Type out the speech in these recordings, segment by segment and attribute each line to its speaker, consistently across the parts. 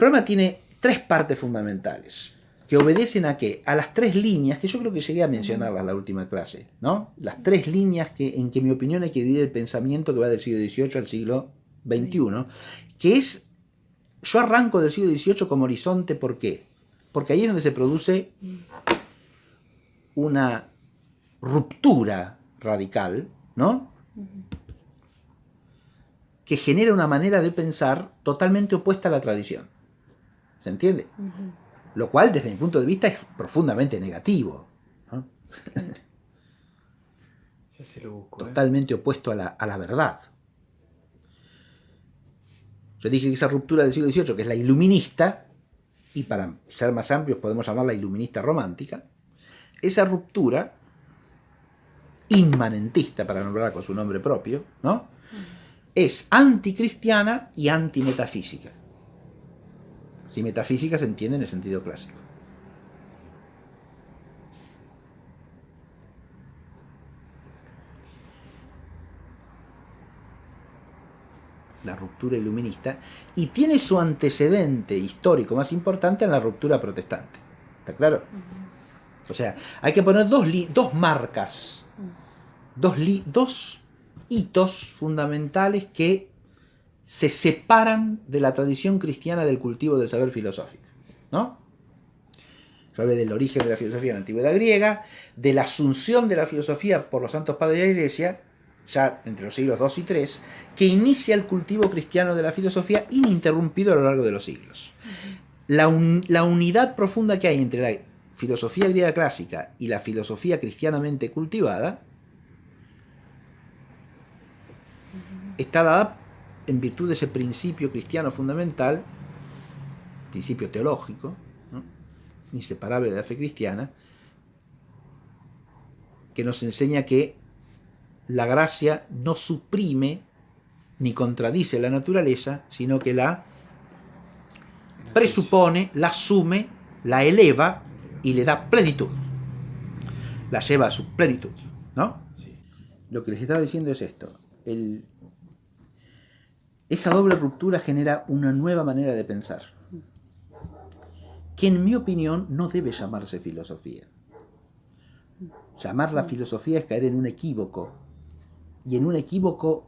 Speaker 1: problema tiene tres partes fundamentales, que obedecen a ¿qué? A las tres líneas, que yo creo que llegué a mencionarlas en la última clase, ¿no? Las tres líneas en que, en mi opinión, hay que dividir el pensamiento que va del siglo XVIII al siglo XXI, que es, yo arranco del siglo XVIII como horizonte, ¿por qué? Porque ahí es donde se produce una ruptura radical, ¿no? Que genera una manera de pensar totalmente opuesta a la tradición. ¿Se entiende? Lo cual, desde mi punto de vista, es profundamente negativo, ¿no?
Speaker 2: Ya se lo busco,
Speaker 1: Totalmente opuesto a la verdad. Yo dije que esa ruptura del siglo XVIII, que es la iluminista, y para ser más amplios podemos llamarla iluminista romántica, esa ruptura inmanentista, para nombrarla con su nombre propio, ¿no? Es anticristiana y antimetafísica. Si metafísica se entiende en el sentido clásico. La ruptura iluminista, y tiene su antecedente histórico más importante en la ruptura protestante. ¿Está claro? O sea, hay que poner dos marcas, dos hitos fundamentales que se separan de la tradición cristiana del cultivo del saber filosófico, ¿no? Yo hablé del origen de la filosofía en la antigüedad griega, de la asunción de la filosofía por los santos padres de la Iglesia, ya entre los siglos II y III, que inicia el cultivo cristiano de la filosofía ininterrumpido a lo largo de los siglos. La unidad profunda que hay entre la filosofía griega clásica y la filosofía cristianamente cultivada está dada en virtud de ese principio cristiano fundamental, principio teológico, ¿no? Inseparable de la fe cristiana, que nos enseña que la gracia no suprime ni contradice la naturaleza, sino que la presupone, la asume, la eleva y le da plenitud. La lleva a su plenitud, ¿no?
Speaker 2: Sí.
Speaker 1: Lo que les estaba diciendo es esto. Esa doble ruptura genera una nueva manera de pensar, que en mi opinión no debe llamarse filosofía. Llamarla filosofía es caer en un equívoco, y en un equívoco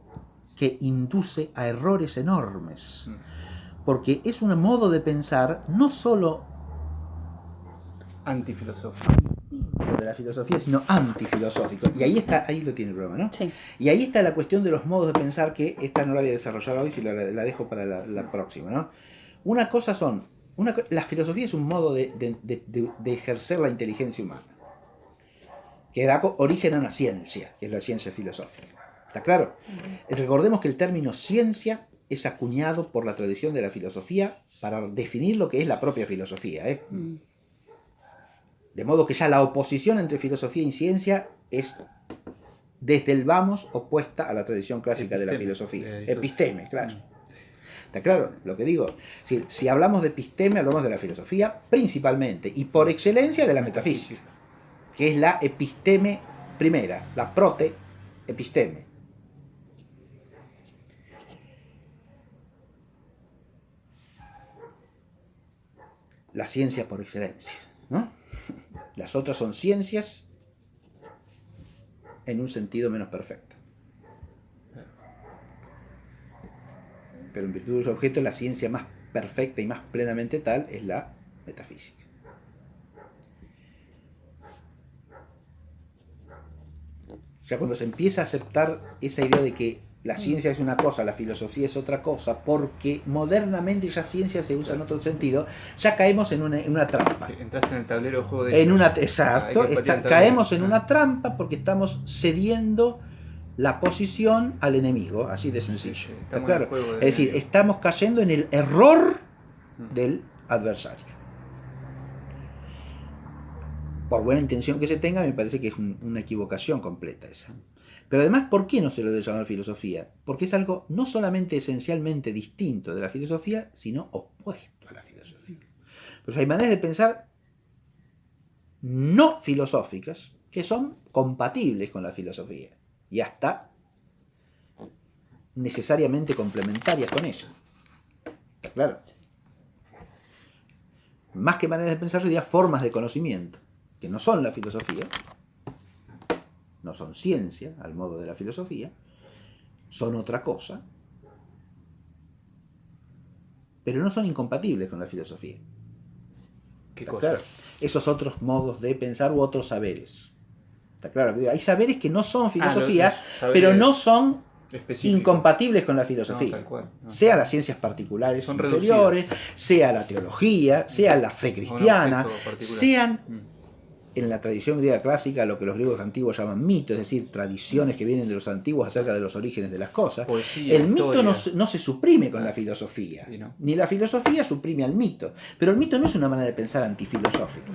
Speaker 1: que induce a errores enormes, porque es un modo de pensar no solo
Speaker 2: antifilosófico
Speaker 1: de la filosofía, sino antifilosófico. Y ahí está, ahí lo tiene el problema, ¿no?
Speaker 3: Sí.
Speaker 1: Y ahí está la cuestión de los modos de pensar, que esta no la voy a desarrollar hoy, si la dejo para la próxima, ¿no? Una cosa son, la filosofía es un modo de ejercer la inteligencia humana, que da origen a una ciencia, que es la ciencia filosófica. ¿Está claro? Recordemos que el término ciencia es acuñado por la tradición de la filosofía para definir lo que es la propia filosofía, ¿eh? De modo que ya la oposición entre filosofía y ciencia es, desde el vamos, opuesta a la tradición clásica de la filosofía. Episteme, claro. ¿Está claro lo que digo? Si hablamos de episteme, hablamos de la filosofía principalmente, y por excelencia de la metafísica, que es la episteme primera, la prote-episteme. La ciencia por excelencia, ¿no? Las otras son ciencias en un sentido menos perfecto. Pero en virtud de su objeto, la ciencia más perfecta y más plenamente tal es la metafísica. Ya cuando se empieza a aceptar esa idea de que la ciencia es una cosa, la filosofía es otra cosa, porque modernamente ya ciencia se usa en otro sentido, ya caemos en una trampa.
Speaker 2: Sí, entraste en el tablero de juego de...
Speaker 1: Exacto, caemos en una trampa porque estamos cediendo la posición al enemigo, así de sencillo.
Speaker 2: Sí,
Speaker 1: ¿Está claro?
Speaker 2: Es
Speaker 1: decir, estamos cayendo en el error del adversario. Por buena intención que se tenga, me parece que es una equivocación completa esa. Pero además, ¿por qué no se lo debe llamar filosofía? Porque es algo no solamente esencialmente distinto de la filosofía, sino opuesto a la filosofía. Pues hay maneras de pensar no filosóficas que son compatibles con la filosofía y hasta necesariamente complementarias con ella. ¿Está claro? más que maneras de pensar, yo diría formas de conocimiento, que no son la filosofía, no son ciencia, al modo de la filosofía, son otra cosa, pero no son incompatibles con la filosofía.
Speaker 2: ¿Qué
Speaker 1: ¿Está
Speaker 2: cosa?
Speaker 1: claro? Esos otros modos de pensar u otros saberes. ¿Está claro? Hay saberes que no son filosofía, pero no son incompatibles con la filosofía.
Speaker 2: No, tal cual. No.
Speaker 1: Sea las ciencias particulares
Speaker 2: son
Speaker 1: inferiores,
Speaker 2: reducidas.
Speaker 1: Sea la teología, sea la fe cristiana, sean en la tradición griega clásica lo que los griegos antiguos llaman mito, es decir, tradiciones que vienen de los antiguos acerca de los orígenes de las cosas.
Speaker 2: Poesía,
Speaker 1: el mito no se suprime con la filosofía,
Speaker 2: sí, ¿no?
Speaker 1: ni la filosofía suprime al mito, pero el mito no es una manera de pensar antifilosófica,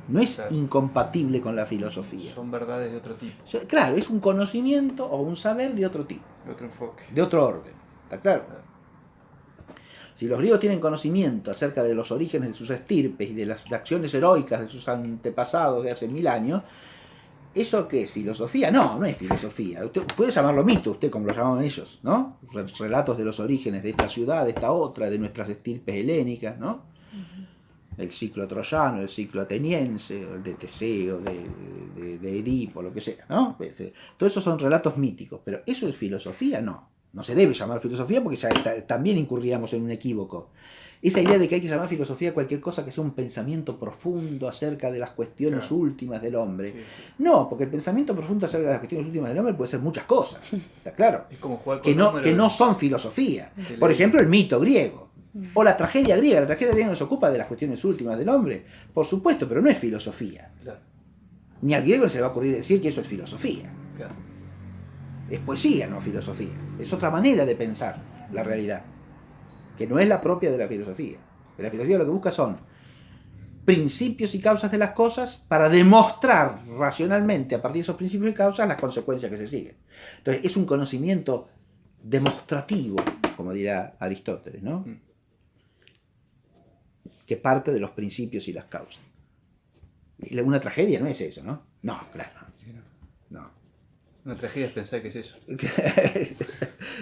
Speaker 1: no es incompatible con la filosofía.
Speaker 2: Son verdades de otro tipo.
Speaker 1: Claro, es un conocimiento o un saber de otro tipo,
Speaker 2: de otro enfoque,
Speaker 1: de otro orden, ¿está claro? Si los griegos tienen conocimiento acerca de los orígenes de sus estirpes y de las acciones heroicas de sus antepasados de hace 1000 años, ¿eso qué es? ¿Filosofía? No, no es filosofía. Usted puede llamarlo mito, usted como lo llamaban ellos, ¿no? Relatos de los orígenes de esta ciudad, de esta otra, de nuestras estirpes helénicas, ¿no? El ciclo troyano, el ciclo ateniense, el de Teseo, de Edipo, lo que sea, ¿no? Todos esos son relatos míticos, pero ¿eso es filosofía? No. No se debe llamar filosofía porque ya también incurríamos en un equívoco. Esa idea de que hay que llamar filosofía a cualquier cosa que sea un pensamiento profundo acerca de las cuestiones últimas del hombre. Sí. No, porque el pensamiento profundo acerca de las cuestiones últimas del hombre puede ser muchas cosas. ¿Está claro?
Speaker 2: Es como jugar con
Speaker 1: que no son filosofía. Por ejemplo, el mito griego. O la tragedia griega. La tragedia griega no se ocupa de las cuestiones últimas del hombre. Por supuesto, pero no es filosofía. Claro. Ni al griego se le va a ocurrir decir que eso es filosofía. Claro. Es poesía, no filosofía. Es otra manera de pensar la realidad, que no es la propia de la filosofía. La filosofía lo que busca son principios y causas de las cosas para demostrar racionalmente a partir de esos principios y causas las consecuencias que se siguen. Entonces es un conocimiento demostrativo, como dirá Aristóteles, ¿no? Que parte de los principios y las causas. Una tragedia no es eso, ¿no? No, claro, no.
Speaker 2: Una tragedia es pensar que es eso.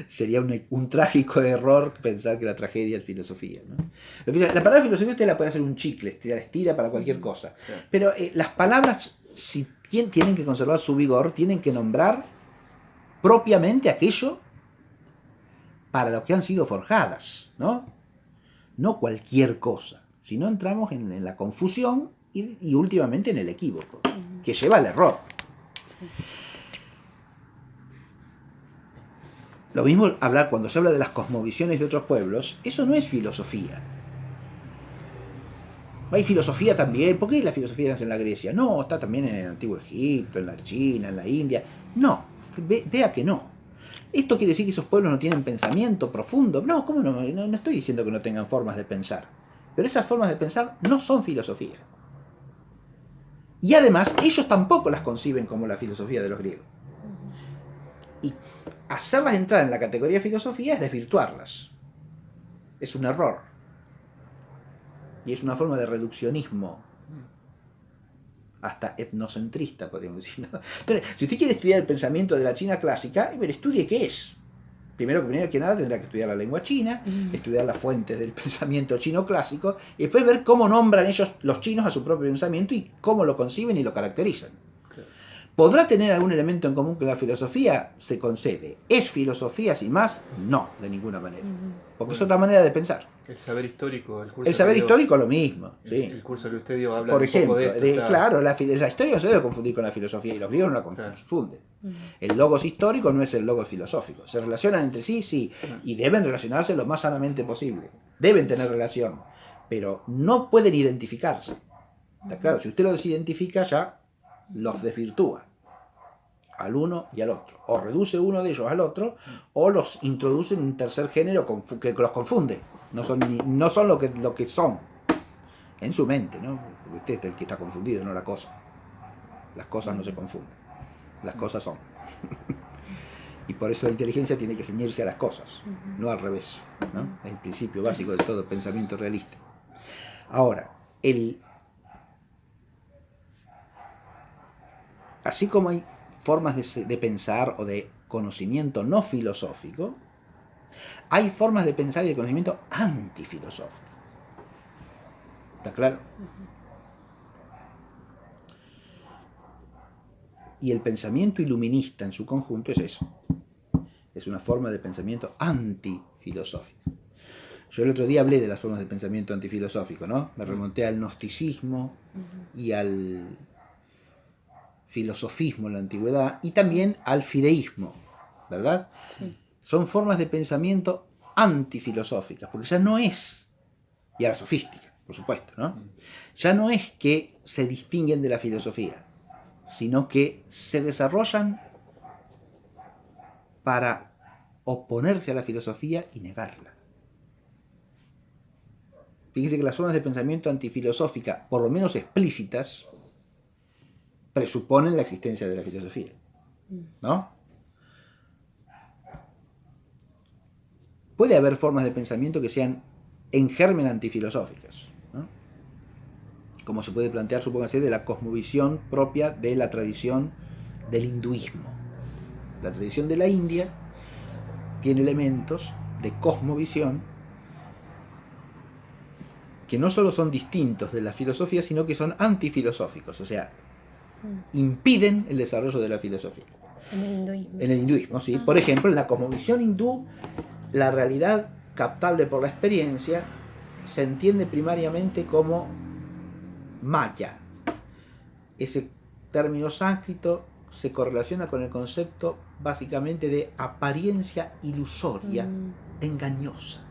Speaker 1: Sería un trágico error pensar que la tragedia es filosofía, ¿no? La palabra filosofía usted la puede hacer un chicle, la estira para cualquier cosa. Claro. Pero las palabras, si tienen que conservar su vigor, tienen que nombrar propiamente aquello para lo que han sido forjadas, ¿no? No cualquier cosa. Si no entramos en la confusión y últimamente en el equívoco, que lleva al error. Lo mismo cuando se habla de las cosmovisiones de otros pueblos, eso no es filosofía. Hay filosofía también. ¿Por qué la filosofía nace en la Grecia? No, está también en el Antiguo Egipto, en la China, en la India. No, vea que no. ¿Esto quiere decir que esos pueblos no tienen pensamiento profundo? No, ¿cómo no? No estoy diciendo que no tengan formas de pensar. Pero esas formas de pensar no son filosofía. Y además, ellos tampoco las conciben como la filosofía de los griegos. Y hacerlas entrar en la categoría de filosofía es desvirtuarlas. Es un error. Y es una forma de reduccionismo. Hasta etnocentrista, podríamos decir, ¿no? Entonces, si usted quiere estudiar el pensamiento de la China clásica, estudie qué es. Primero que nada tendrá que estudiar la lengua china, estudiar las fuentes del pensamiento chino clásico, y después ver cómo nombran ellos, los chinos, a su propio pensamiento y cómo lo conciben y lo caracterizan. ¿Podrá tener algún elemento en común con la filosofía? Se concede. ¿Es filosofía sin más? No, de ninguna manera. Porque es otra manera de pensar.
Speaker 2: El saber histórico.
Speaker 1: El saber histórico lo mismo.
Speaker 2: El curso que usted dio habla
Speaker 1: por ejemplo,
Speaker 2: un poco de esto.
Speaker 1: Claro, la historia no se debe confundir con la filosofía y los griegos no la confunden. Claro. El logos histórico no es el logos filosófico. Se relacionan entre sí, sí, y deben relacionarse lo más sanamente posible. Deben tener relación, pero no pueden identificarse. ¿Está claro? Si usted los identifica ya los desvirtúa al uno y al otro, o reduce uno de ellos al otro, o los introduce en un tercer género que los confunde, no son lo que son en su mente, ¿no? Porque usted es el que está confundido, no la cosa. Las cosas no se confunden, las cosas son. Y por eso la inteligencia tiene que ceñirse a las cosas, no al revés, ¿no? Es el principio básico de todo pensamiento realista. Ahora, así como hay formas de pensar o de conocimiento no filosófico, hay formas de pensar y de conocimiento antifilosófico. ¿Está claro? Y el pensamiento iluminista en su conjunto es eso. Es una forma de pensamiento antifilosófico. Yo el otro día hablé de las formas de pensamiento antifilosófico, ¿no? Me remonté al gnosticismo y al filosofismo en la antigüedad y también al fideísmo, ¿verdad?
Speaker 3: Sí.
Speaker 1: Son formas de pensamiento antifilosóficas, porque ya no es, y a la sofística, por supuesto, ¿no? Ya no es que se distinguen de la filosofía, sino que se desarrollan para oponerse a la filosofía y negarla. Fíjense que las formas de pensamiento antifilosófica, por lo menos explícitas, presuponen la existencia de la filosofía, ¿no? Puede haber formas de pensamiento que sean en germen antifilosóficas, ¿no? Como se puede plantear, supóngase, de la cosmovisión propia de la tradición del hinduismo. La tradición de la India tiene elementos de cosmovisión que no solo son distintos de la filosofía, sino que son antifilosóficos, o sea, impiden el desarrollo de la filosofía.
Speaker 3: En el hinduismo.
Speaker 1: En el hinduismo, sí. Por ejemplo, en la cosmovisión hindú, la realidad captable por la experiencia se entiende primariamente como maya. Ese término sánscrito se correlaciona con el concepto básicamente de apariencia ilusoria, engañosa.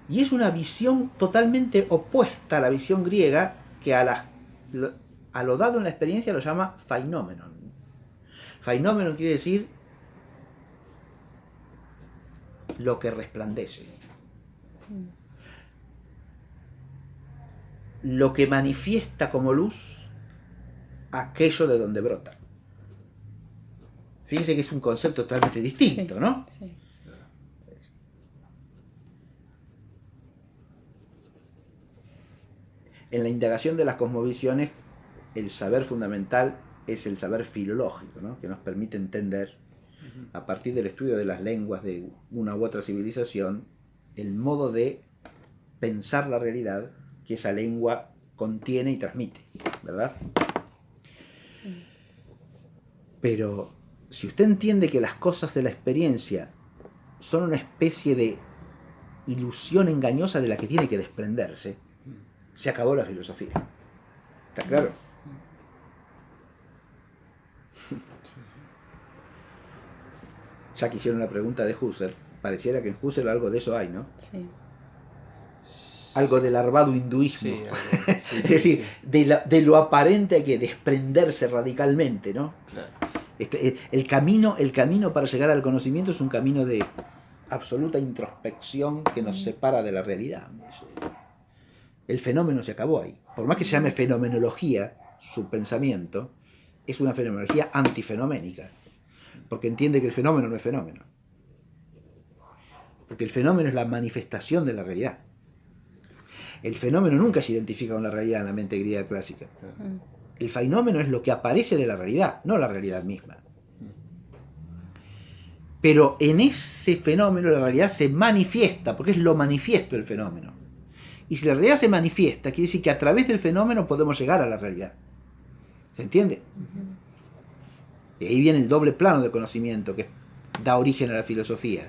Speaker 1: Y es una visión totalmente opuesta a la visión griega, que a lo dado en la experiencia lo llama phainommenon. Phainommenon quiere decir lo que resplandece, lo que manifiesta como luz aquello de donde brota. Fíjense que es un concepto totalmente distinto,
Speaker 3: Sí,
Speaker 1: ¿no?
Speaker 3: sí.
Speaker 1: En la indagación de las cosmovisiones, el saber fundamental es el saber filológico, ¿no? Que nos permite entender, a partir del estudio de las lenguas de una u otra civilización, el modo de pensar la realidad que esa lengua contiene y transmite, ¿verdad? Pero si usted entiende que las cosas de la experiencia son una especie de ilusión engañosa de la que tiene que desprenderse, se acabó la filosofía. ¿Está claro? Ya que hicieron la pregunta de Husserl, pareciera que en Husserl algo de eso hay, ¿no?
Speaker 3: Sí.
Speaker 1: Algo del larvado hinduismo.
Speaker 2: Sí, sí,
Speaker 1: Es decir,
Speaker 2: sí.
Speaker 1: de lo aparente hay que desprenderse radicalmente, ¿no?
Speaker 2: Claro.
Speaker 1: El camino para llegar al conocimiento es un camino de absoluta introspección que nos separa de la realidad. El fenómeno se acabó ahí. Por más que se llame fenomenología, su pensamiento es una fenomenología antifenoménica, porque entiende que el fenómeno no es fenómeno. Porque el fenómeno es la manifestación de la realidad. El fenómeno nunca se identifica con la realidad en la mente griega clásica. El fenómeno es lo que aparece de la realidad, no la realidad misma. Pero en ese fenómeno la realidad se manifiesta, porque es lo manifiesto el fenómeno. Y si la realidad se manifiesta, quiere decir que a través del fenómeno podemos llegar a la realidad. ¿Se entiende? Y ahí viene el doble plano de conocimiento que da origen a la filosofía.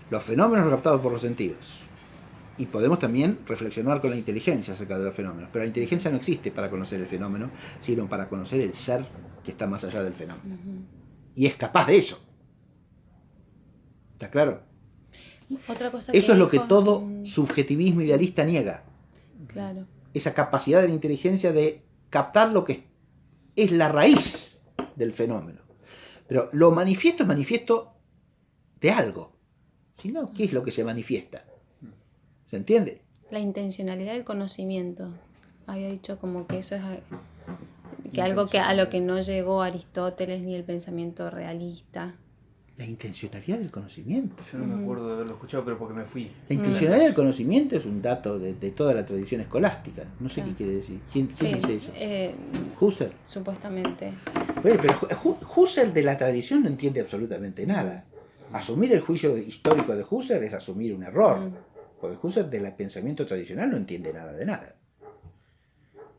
Speaker 1: Los fenómenos son captados por los sentidos. Y podemos también reflexionar con la inteligencia acerca de los fenómenos. Pero la inteligencia no existe para conocer el fenómeno, sino para conocer el ser que está más allá del fenómeno. Y es capaz de eso. ¿Está claro?
Speaker 3: Otra cosa
Speaker 1: Eso es lo que
Speaker 3: dijo,
Speaker 1: todo subjetivismo idealista niega.
Speaker 3: Claro.
Speaker 1: Esa capacidad de la inteligencia de captar lo que es la raíz del fenómeno. Pero lo manifiesto es manifiesto de algo. Si no, ¿qué es lo que se manifiesta? ¿Se entiende?
Speaker 3: La intencionalidad del conocimiento. Había dicho como que eso es que algo que a lo que no llegó Aristóteles ni el pensamiento realista.
Speaker 1: La intencionalidad del conocimiento.
Speaker 2: Yo no me acuerdo de haberlo escuchado, pero porque me fui.
Speaker 1: La intencionalidad del conocimiento es un dato de toda la tradición escolástica. No sé
Speaker 3: Claro.
Speaker 1: qué quiere decir. ¿Quién
Speaker 3: Sí,
Speaker 1: dice eso? Husserl.
Speaker 3: Supuestamente.
Speaker 1: Bueno, pero Husserl de la tradición no entiende absolutamente nada. Asumir el juicio histórico de Husserl es asumir un error. Porque Husserl del pensamiento tradicional no entiende nada de nada.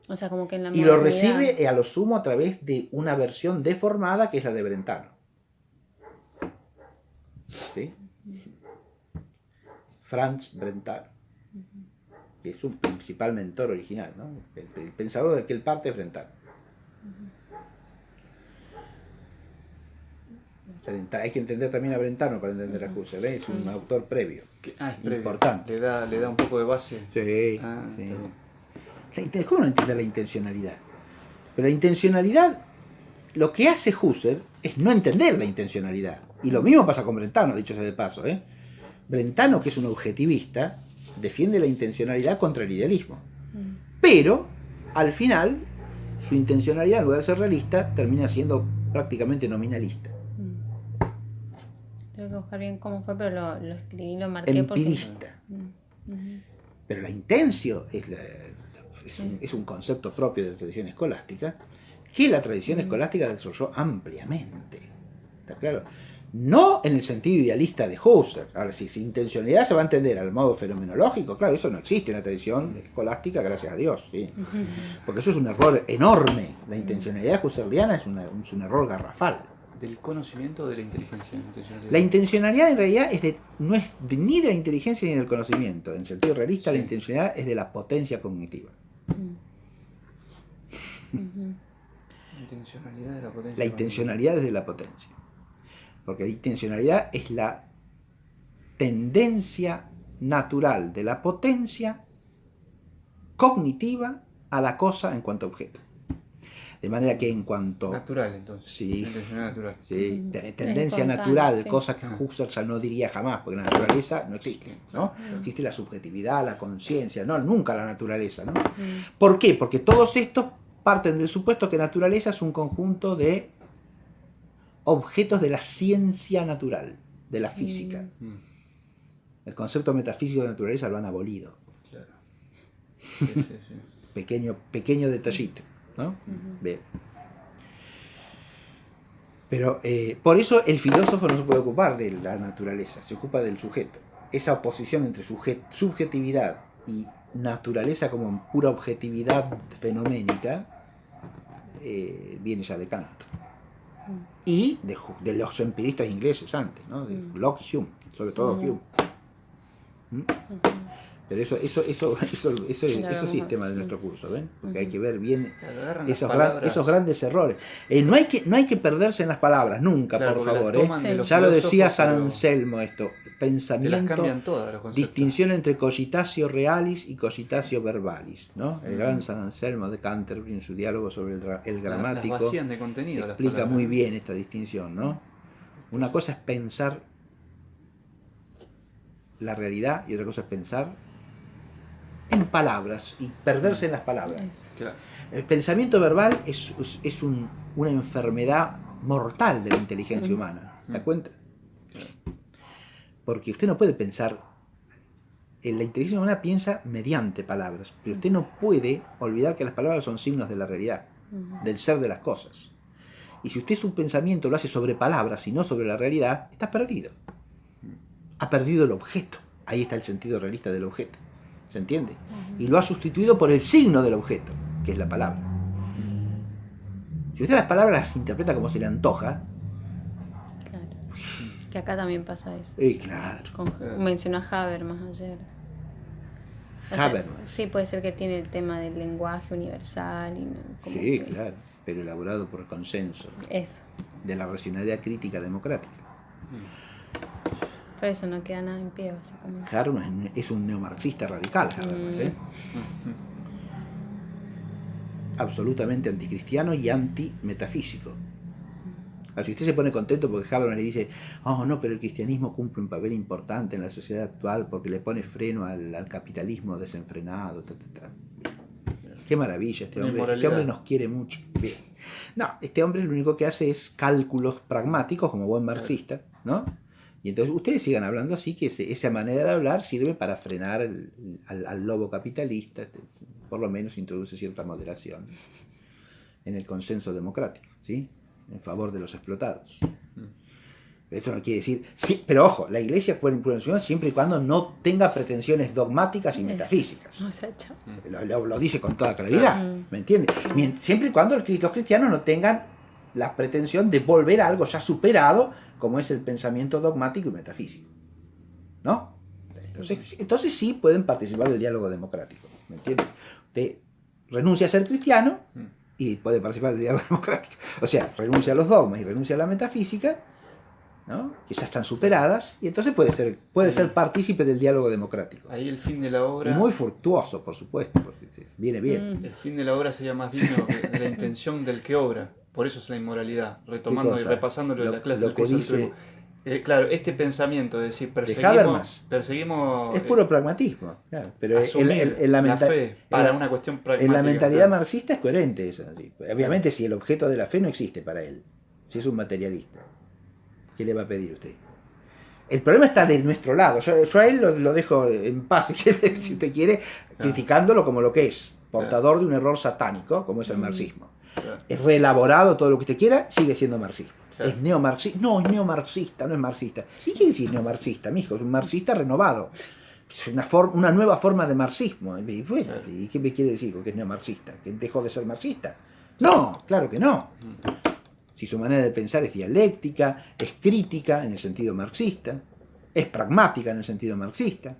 Speaker 3: O sea, como que en la
Speaker 1: Y lo
Speaker 3: modernidad-
Speaker 1: recibe a lo sumo a través de una versión deformada que es la de Brentano. ¿Sí? Franz Brentano, que es su principal mentor original, ¿no? El pensador del que él parte es Brentano. Hay que entender también a Brentano para entender a Husserl, ¿eh? Es un autor previo.
Speaker 2: Es previo.
Speaker 1: Importante.
Speaker 2: Le da un poco de base.
Speaker 1: Sí,
Speaker 2: Ah,
Speaker 1: sí.
Speaker 2: está bien.
Speaker 1: ¿Cómo no entender la intencionalidad? Pero la intencionalidad, lo que hace Husserl es no entender la intencionalidad. Y lo mismo pasa con Brentano, dicho sea de paso, ¿eh? Brentano, que es un objetivista, defiende la intencionalidad contra el idealismo. Pero, al final, su intencionalidad, en lugar de ser realista, termina siendo prácticamente nominalista.
Speaker 3: Tengo que buscar bien cómo fue, pero lo escribí, lo marqué
Speaker 1: Empirista.
Speaker 3: porque...
Speaker 1: Pero la intencio es,
Speaker 3: Sí.
Speaker 1: es un concepto propio de la tradición escolástica que la tradición escolástica desarrolló ampliamente. ¿Está claro? No en el sentido idealista de Husserl. Ahora, si intencionalidad se va a entender al modo fenomenológico, claro, eso no existe en la tradición escolástica, gracias a Dios, ¿sí? Porque eso es un error enorme. La intencionalidad husserliana es un error garrafal.
Speaker 2: ¿Del conocimiento o de la inteligencia?
Speaker 1: La intencionalidad en realidad no es ni de la inteligencia ni del conocimiento. En sentido realista,
Speaker 2: Sí.
Speaker 1: la intencionalidad es de la potencia cognitiva.
Speaker 2: Intencionalidad de la potencia.
Speaker 1: La intencionalidad es de la potencia. Porque la intencionalidad es la tendencia natural de la potencia cognitiva a la cosa en cuanto a objeto. De manera que en cuanto...
Speaker 2: Natural, entonces.
Speaker 1: Sí.
Speaker 2: Intencionalidad natural.
Speaker 1: Sí, tendencia
Speaker 3: Espontáneo,
Speaker 1: natural,
Speaker 3: sí.
Speaker 1: cosa que Husserl no diría jamás, porque la naturaleza no existe, ¿no? Existe la subjetividad, la conciencia, no, nunca la naturaleza, ¿no? ¿Por qué? Porque todos estos parten del supuesto que naturaleza es un conjunto de objetos de la ciencia natural, de la física. El concepto metafísico de naturaleza lo han abolido.
Speaker 2: Claro. Sí, sí, sí.
Speaker 1: Pequeño detallito, ¿no? Bien. Pero por eso el filósofo no se puede ocupar de la naturaleza, se ocupa del sujeto. Esa oposición entre subjetividad y naturaleza como pura objetividad fenoménica viene ya de Kant. Y de los empiristas ingleses antes, ¿no? De Locke y Hume, sobre todo Hume. Pero eso sí es tema de nuestro curso, ¿ven? Porque hay que ver bien esos grandes errores. No hay que perderse en las palabras, nunca,
Speaker 2: Claro,
Speaker 1: por favor.
Speaker 2: Sí.
Speaker 1: Ya lo decía San
Speaker 2: pero
Speaker 1: Anselmo esto.
Speaker 2: te las
Speaker 1: Pensamiento,
Speaker 2: cambian todas los conceptos.
Speaker 1: distinción entre cogitatio realis y cogitatio verbalis, ¿no? El gran San Anselmo de Canterbury en su diálogo sobre el gramático
Speaker 2: Las vacían de contenido,
Speaker 1: explica
Speaker 2: las palabras,
Speaker 1: muy
Speaker 2: ¿no?
Speaker 1: bien esta distinción, ¿no? Una cosa es pensar la realidad y otra cosa es pensar en palabras y perderse en las palabras.
Speaker 2: Claro.
Speaker 1: El pensamiento verbal es una enfermedad mortal de la inteligencia humana. ¿Te das cuenta? Porque usted no puede pensar, la inteligencia humana piensa mediante palabras, pero usted no puede olvidar que las palabras son signos de la realidad, del ser de las cosas. Y si usted su pensamiento lo hace sobre palabras y no sobre la realidad, está perdido. Ha perdido el objeto. Ahí está el sentido realista del objeto. ¿Se entiende? Y lo ha sustituido por el signo del objeto, que es la palabra. Si usted las palabras las interpreta como se le antoja...
Speaker 3: Claro. Que acá también pasa eso.
Speaker 1: Claro.
Speaker 3: Mencionó a Habermas ayer.
Speaker 1: Habermas.
Speaker 3: Sí, puede ser que tiene el tema del lenguaje universal.
Speaker 1: Sí, claro, pero elaborado por consenso.
Speaker 3: Eso.
Speaker 1: De la racionalidad crítica democrática.
Speaker 3: Por eso no queda nada en pie, básicamente.
Speaker 1: Habermas es un neomarxista radical, Habermas, ¿eh? Absolutamente anticristiano y antimetafísico. Si usted se pone contento porque Habermas le dice, oh no, pero el cristianismo cumple un papel importante en la sociedad actual porque le pone freno al capitalismo desenfrenado, Qué maravilla este hombre. Este hombre nos quiere mucho. Bien. No, este hombre lo único que hace es cálculos pragmáticos como buen marxista, ¿no? Y entonces ustedes sigan hablando así, que esa manera de hablar sirve para frenar al lobo capitalista, por lo menos introduce cierta moderación en el consenso democrático, ¿sí? En favor de los explotados. Eso no quiere decir, sí, pero ojo, la iglesia puede imponer su opinión siempre y cuando no tenga pretensiones dogmáticas y metafísicas.
Speaker 3: O sea, chao.
Speaker 1: Lo dice con toda claridad, ¿me entiendes? Siempre y cuando los cristianos no tengan la pretensión de volver a algo ya superado, como es el pensamiento dogmático y metafísico, ¿no? Entonces sí pueden participar del diálogo democrático, ¿me entiendes? Usted renuncia a ser cristiano y puede participar del diálogo democrático. O sea, renuncia a los dogmas y renuncia a la metafísica, ¿no? Que ya están superadas, y entonces puede ser partícipe del diálogo democrático.
Speaker 2: Ahí el fin de la obra...
Speaker 1: Y muy fructuoso, por supuesto, porque viene bien.
Speaker 2: El fin de la obra sería más digno de la intención del que obra. Por eso es la inmoralidad. Retomando y repasándolo en la clase
Speaker 1: lo
Speaker 2: del
Speaker 1: que
Speaker 2: curso
Speaker 1: dice...
Speaker 2: claro, este pensamiento de decir, perseguimos
Speaker 1: es puro pragmatismo, claro, pero
Speaker 2: en la fe para una cuestión pragmática.
Speaker 1: En la mentalidad marxista es coherente eso. ¿Sí? Obviamente, si el objeto de la fe no existe para él, si es un materialista, ¿qué le va a pedir usted? El problema está de nuestro lado. Yo a él lo dejo en paz, si usted quiere, criticándolo como lo que es, portador de un error satánico, como es el marxismo. Es reelaborado, todo lo que usted quiera, sigue siendo marxismo. Es neomarxista. No, es neomarxista, no es marxista. ¿Y qué decir neomarxista, mijo? Es un marxista renovado. Es una nueva forma de marxismo. Y bueno, ¿y qué me quiere decir con que es neomarxista? ¿Que dejó de ser marxista? No, claro que no. Si su manera de pensar es dialéctica, es crítica en el sentido marxista, es pragmática en el sentido marxista,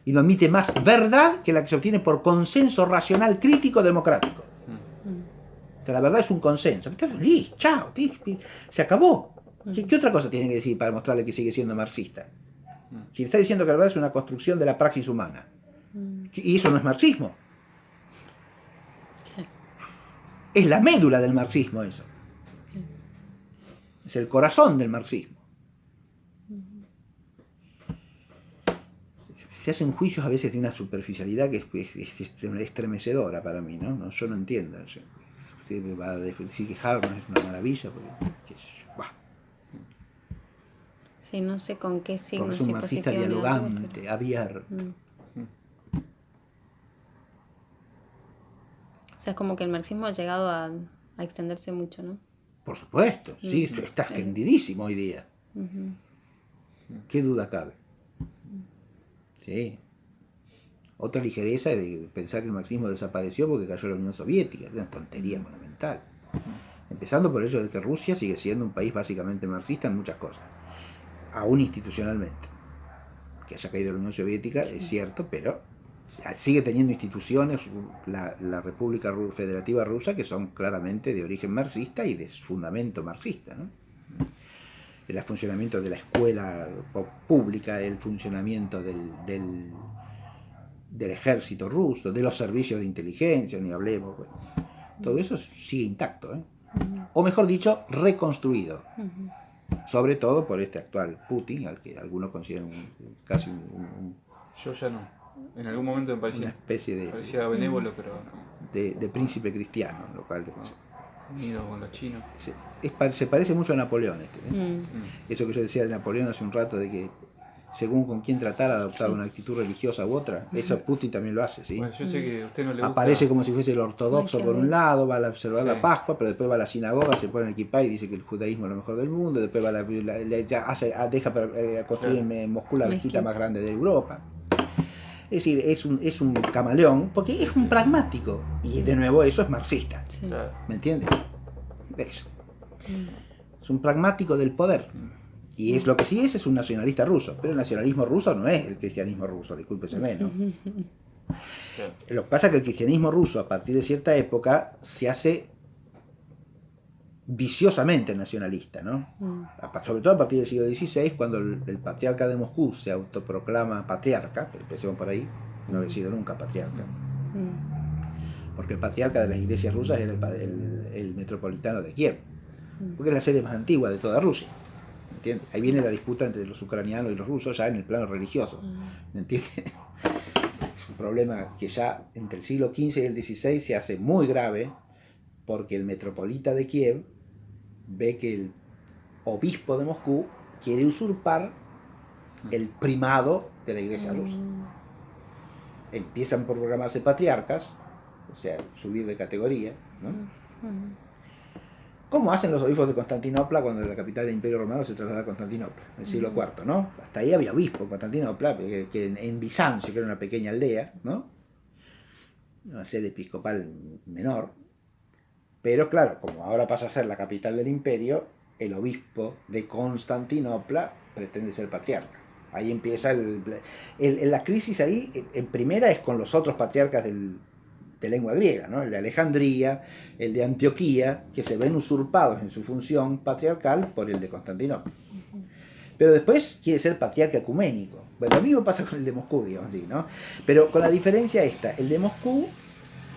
Speaker 1: y no admite más verdad que la que se obtiene por consenso racional crítico democrático. Que la verdad es un consenso. Listo, chao, se acabó. ¿Qué otra cosa tiene que decir para mostrarle que sigue siendo marxista? Si le está diciendo que la verdad es una construcción de la praxis humana, y eso no es marxismo. Es la médula del marxismo eso. Es el corazón del marxismo. Se hacen juicios a veces de una superficialidad que es estremecedora para mí, ¿no? Yo no entiendo. Usted me va a decir que Habermas es una maravilla, porque
Speaker 3: sí, no sé con qué signo.
Speaker 1: Porque es un marxista dialogante, abierto.
Speaker 3: O sea, es como que el marxismo ha llegado a extenderse mucho, ¿no?
Speaker 1: Por supuesto, sí, está extendidísimo hoy día. ¿Qué duda cabe? Sí. Otra ligereza de pensar que el marxismo desapareció porque cayó la Unión Soviética, es una tontería monumental. Empezando por el hecho de que Rusia sigue siendo un país básicamente marxista en muchas cosas, aún institucionalmente. Que haya caído la Unión Soviética es cierto, pero sigue teniendo instituciones, la República Federativa Rusa, que son claramente de origen marxista y de fundamento marxista, ¿no? El funcionamiento de la escuela pública, el funcionamiento del ejército ruso, de los servicios de inteligencia, ni hablemos. Bueno, todo eso sigue intacto, ¿eh? O mejor dicho, reconstruido. Sobre todo por este actual Putin, al que algunos consideran casi
Speaker 2: Yo ya no. En algún momento me parecía
Speaker 1: una especie de
Speaker 2: parecía benévolo, pero no.
Speaker 1: De príncipe cristiano, lo cual
Speaker 2: unido con los chinos.
Speaker 1: Se parece mucho a Napoleón este, ¿eh? Eso que yo decía de Napoleón hace un rato, de que según con quién tratar adoptaba una actitud religiosa u otra. Eso Putin también lo hace, ¿sí?
Speaker 2: Bueno, yo sé que a usted no le gusta...
Speaker 1: Aparece como si fuese el ortodoxo por un lado, va a observar la Pascua, pero después va a la sinagoga, se pone el kipá y dice que el judaísmo es lo mejor del mundo, después va deja construir en Moscú la mezquita más grande de Europa. Es decir, es un camaleón, porque es un pragmático, y de nuevo eso es marxista, ¿me entiendes? Eso. Es un pragmático del poder. Y es lo que sí es un nacionalista ruso, pero el nacionalismo ruso no es el cristianismo ruso, discúlpeseme, ¿no? Lo que pasa es que el cristianismo ruso, a partir de cierta época, se hace viciosamente nacionalista, ¿no? Sobre todo a partir del siglo XVI, cuando el patriarca de Moscú se autoproclama patriarca, empecemos por ahí, no ha sido nunca patriarca, porque el patriarca de las iglesias rusas era el metropolitano de Kiev, porque es la sede más antigua de toda Rusia. ¿Entiendes? Ahí viene la disputa entre los ucranianos y los rusos ya en el plano religioso, ¿me entiendes? Es un problema que ya entre el siglo XV y el XVI se hace muy grave, porque el metropolita de Kiev ve que el obispo de Moscú quiere usurpar el primado de la iglesia rusa. Empiezan por proclamarse patriarcas, o sea, subir de categoría, ¿no? como hacen los obispos de Constantinopla cuando la capital del Imperio Romano se traslada a Constantinopla, en el siglo IV, ¿no? Hasta ahí había obispo en Constantinopla, que en Bizancio, que era una pequeña aldea, ¿no? Una sede episcopal menor, pero claro, como ahora pasa a ser la capital del imperio, el obispo de Constantinopla pretende ser patriarca. Ahí empieza la crisis ahí, en primera es con los otros patriarcas de lengua griega, ¿no? El de Alejandría, el de Antioquía, que se ven usurpados en su función patriarcal por el de Constantinopla. Pero después quiere ser patriarca ecuménico. Bueno, lo mismo pasa con el de Moscú, digamos así, ¿no? Pero con la diferencia esta, el de Moscú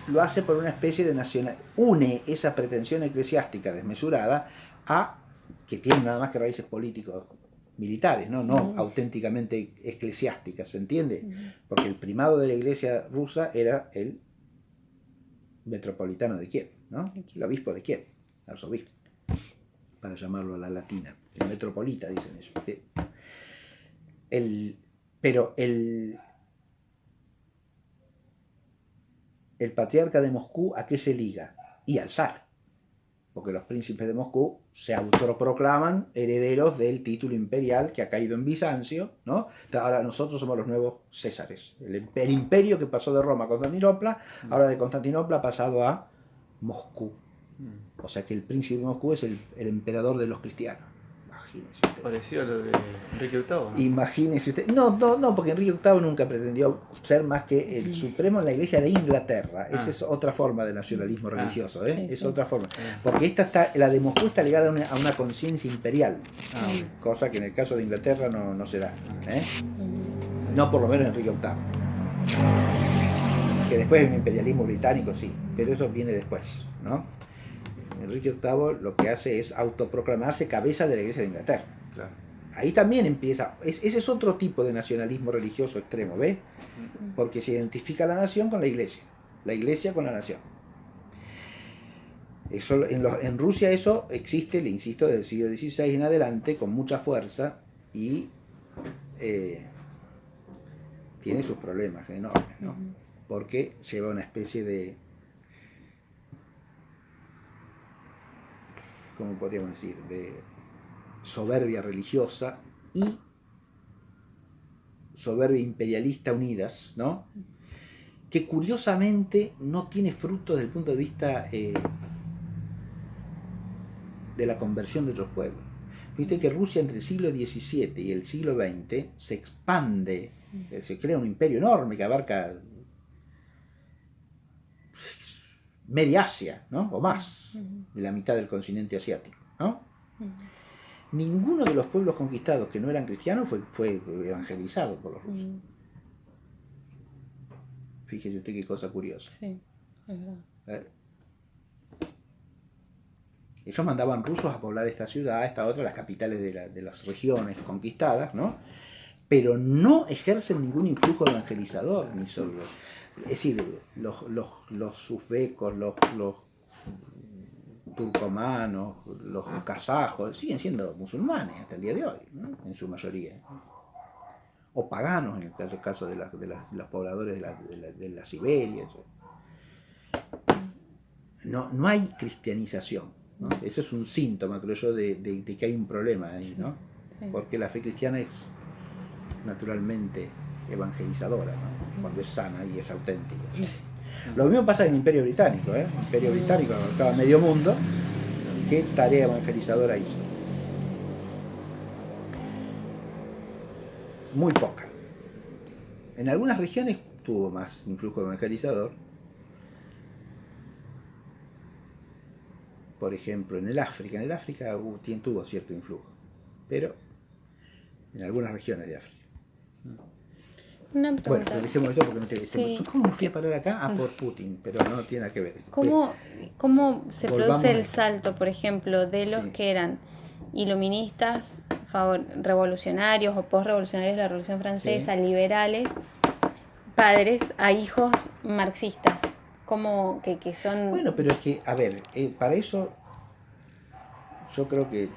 Speaker 1: lo hace por una especie de nacional, une esa pretensión eclesiástica desmesurada a, que tiene nada más que raíces políticos militares, no auténticamente eclesiásticas, ¿se entiende? Porque el primado de la iglesia rusa era el metropolitano de Kiev, ¿no? El obispo de Kiev, arzobispo, para llamarlo a la latina, el metropolita, dicen eso. Pero el patriarca de Moscú, ¿a qué se liga? Y al zar, porque los príncipes de Moscú se autoproclaman herederos del título imperial que ha caído en Bizancio, ¿no? Ahora nosotros somos los nuevos Césares. El imperio que pasó de Roma a Constantinopla, ahora de Constantinopla ha pasado a Moscú. O sea que el príncipe de Moscú es el emperador de los cristianos. Imagínese usted.
Speaker 2: Pareció a lo de Enrique VIII, ¿no?
Speaker 1: Imagínese usted. No, porque Enrique VIII nunca pretendió ser más que el supremo en la iglesia de Inglaterra. Esa es otra forma de nacionalismo religioso, ¿eh?
Speaker 3: Sí,
Speaker 1: es
Speaker 3: sí.
Speaker 1: otra forma. Porque la de Moscú está ligada a una conciencia imperial, cosa que en el caso de Inglaterra no se da, ¿eh? No por lo menos Enrique VIII. Que después un imperialismo británico sí, pero eso viene después, ¿no? Enrique VIII lo que hace es autoproclamarse cabeza de la iglesia de Inglaterra.
Speaker 2: Claro.
Speaker 1: Ahí también empieza, ese es otro tipo de nacionalismo religioso extremo, ¿ves? Porque se identifica la nación con la iglesia con la nación. Eso, en Rusia eso existe, le insisto, desde el siglo XVI en adelante, con mucha fuerza, y tiene sus problemas enormes, ¿no? Porque lleva una especie de, ¿cómo podríamos decir?, de soberbia religiosa y soberbia imperialista unidas, ¿no? Que curiosamente no tiene fruto desde el punto de vista de la conversión de otros pueblos. Viste que Rusia entre el siglo XVII y el siglo XX se expande, se crea un imperio enorme que abarca media Asia, ¿no? O más, de la mitad del continente asiático, ¿no? Ninguno de los pueblos conquistados que no eran cristianos fue evangelizado por los rusos. Fíjese usted qué cosa curiosa.
Speaker 3: Sí, es verdad.
Speaker 1: Ellos mandaban rusos a poblar esta ciudad, esta otra, las capitales de las regiones conquistadas, ¿no? Pero no ejercen ningún influjo evangelizador, ni sobre, es decir, los uzbecos, los turcomanos, los kazajos, siguen siendo musulmanes hasta el día de hoy, ¿no? En su mayoría. O paganos, en el caso de los pobladores de la Siberia. No hay cristianización, ¿no? Eso es un síntoma, creo yo, de que hay un problema ahí, ¿no? Sí. Porque la fe cristiana es naturalmente evangelizadora, ¿no? Cuando es sana y es auténtica. Lo mismo pasa en el Imperio Británico, ¿eh? El Imperio Británico abarcaba medio mundo. ¿Qué tarea evangelizadora hizo? Muy poca. En algunas regiones tuvo más influjo evangelizador. Por ejemplo, en el África tuvo cierto influjo, pero en algunas regiones de África.
Speaker 3: Una pregunta.
Speaker 1: Bueno, pero dejemos eso porque no tiene
Speaker 3: Sí.
Speaker 1: ¿Cómo fui a parar acá? Por Putin, pero no tiene nada que ver.
Speaker 3: ¿Cómo se produce el salto, por ejemplo, de los que eran iluministas, revolucionarios o postrevolucionarios de la Revolución Francesa, liberales, padres a hijos marxistas? ¿Cómo que son...?
Speaker 1: Bueno, pero es que, a ver, para eso yo creo que...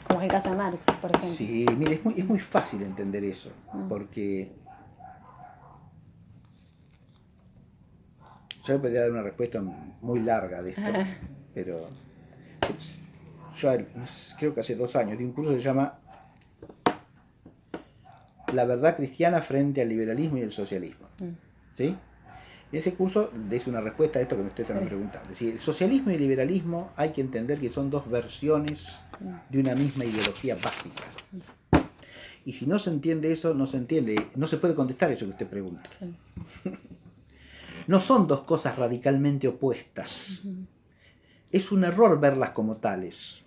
Speaker 3: Como es el caso de Marx, por ejemplo.
Speaker 1: Sí, mire, es muy fácil entender eso, porque yo le podría dar una respuesta muy larga de esto, pero yo creo que hace 2 años di un curso que se llama La verdad cristiana frente al liberalismo y el socialismo. ¿Sí? Y ese curso es una respuesta a esto que me ustedes están preguntando. Es decir, el socialismo y el liberalismo hay que entender que son 2 versiones de una misma ideología básica. Y si no se entiende eso, no se entiende, no se puede contestar eso que usted pregunta. No son 2 cosas radicalmente opuestas. Es un error verlas como tales.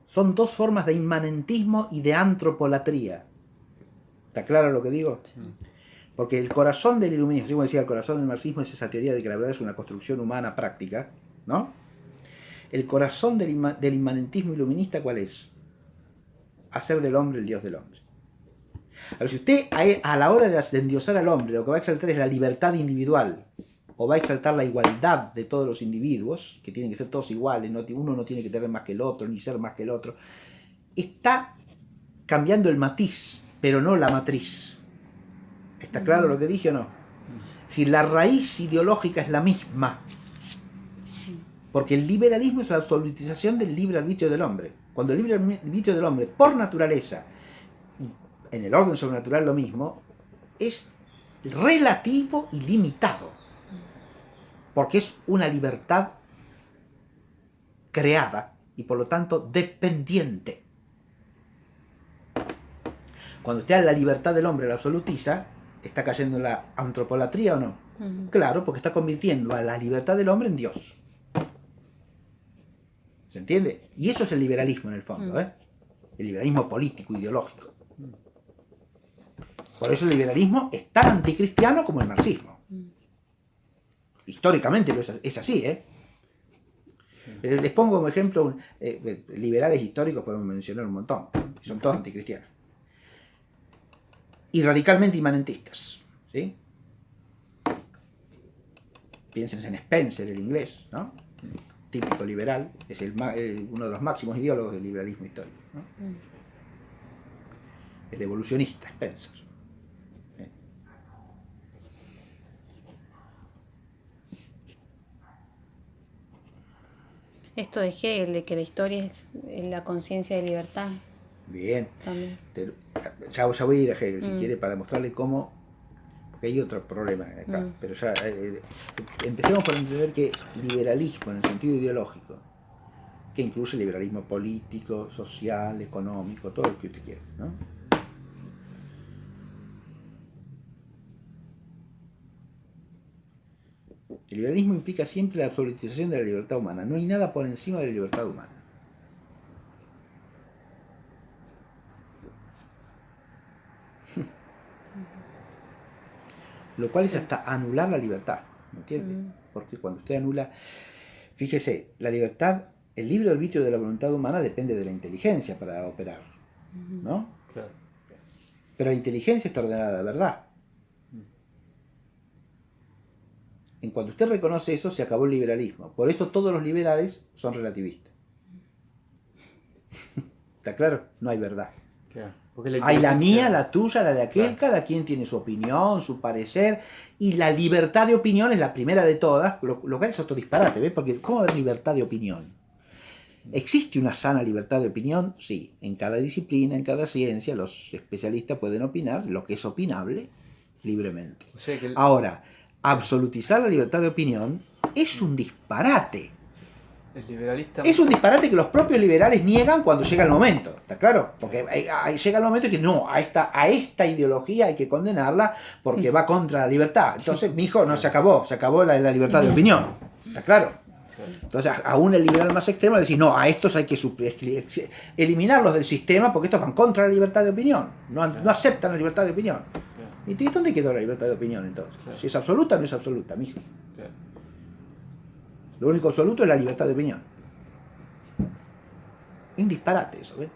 Speaker 1: Son 2 formas de inmanentismo y de antropolatría. ¿Está claro lo que digo? Sí. Porque el corazón del iluminismo, como decía, el corazón del marxismo es esa teoría de que la verdad es una construcción humana práctica, ¿no? El corazón del inmanentismo iluminista, ¿cuál es? Hacer del hombre el Dios del hombre. A ver, si usted a la hora de endiosar al hombre lo que va a exaltar es la libertad individual, o va a exaltar la igualdad de todos los individuos, que tienen que ser todos iguales, uno no tiene que tener más que el otro, ni ser más que el otro, está cambiando el matiz, pero no la matriz. ¿Está claro lo que dije o no? Si la raíz ideológica es la misma, porque el liberalismo es la absolutización del libre arbitrio del hombre. Cuando el libre arbitrio del hombre, por naturaleza, y en el orden sobrenatural lo mismo, es relativo y limitado, porque es una libertad creada y por lo tanto dependiente. Cuando usted a la libertad del hombre la absolutiza, ¿está cayendo en la antropolatría o no? Claro, porque está convirtiendo a la libertad del hombre en Dios. ¿Se entiende? Y eso es el liberalismo en el fondo, ¿eh? El liberalismo político, ideológico. Por eso el liberalismo es tan anticristiano como el marxismo. Históricamente es así, ¿eh? Les pongo como ejemplo, liberales históricos podemos mencionar un montón, son todos anticristianos. Y radicalmente inmanentistas, ¿sí? Piensen en Spencer, el inglés, ¿no? Típico liberal, es uno de los máximos ideólogos del liberalismo histórico, ¿no? El evolucionista, Spencer.
Speaker 3: Esto de Hegel, de que la historia es la conciencia de libertad.
Speaker 1: Bien. Ya voy a ir a Hegel, si quiere, para mostrarle cómo, porque hay otro problema acá, pero ya empecemos por entender que liberalismo en el sentido ideológico, que incluye liberalismo político, social, económico, todo lo que usted quiera, ¿no? El liberalismo implica siempre la absolutización de la libertad humana. No hay nada por encima de la libertad humana. Lo cual es hasta anular la libertad, ¿me entiende? Porque cuando usted anula, fíjese, la libertad, el libre arbitrio de la voluntad humana depende de la inteligencia para operar, ¿no? Claro. Pero la inteligencia está ordenada de verdad. En cuanto usted reconoce eso, se acabó el liberalismo. Por eso todos los liberales son relativistas. ¿Está claro? No hay verdad. Claro. Hay la mía, la tuya, la de aquel, claro. Cada quien tiene su opinión, su parecer, y la libertad de opinión es la primera de todas, lo cual es otro disparate, ¿ves? Porque ¿cómo haber libertad de opinión? ¿Existe una sana libertad de opinión? Sí. En cada disciplina, en cada ciencia, los especialistas pueden opinar lo que es opinable libremente. O sea que ahora, absolutizar la libertad de opinión es un disparate.
Speaker 2: El liberalista...
Speaker 1: Es un disparate que los propios liberales niegan cuando llega el momento, ¿está claro? Porque llega el momento que no, a esta ideología hay que condenarla porque va contra la libertad. Entonces, mijo, no se acabó la libertad de opinión, ¿está claro? Entonces, aún el liberal más extremo le dice, no, a estos hay que eliminarlos del sistema porque estos van contra la libertad de opinión, no aceptan la libertad de opinión. ¿Y dónde quedó la libertad de opinión entonces? Claro. Si es absoluta o no es absoluta, mijo. Claro. Lo único absoluto es la libertad de opinión. Es un disparate eso, ¿ves?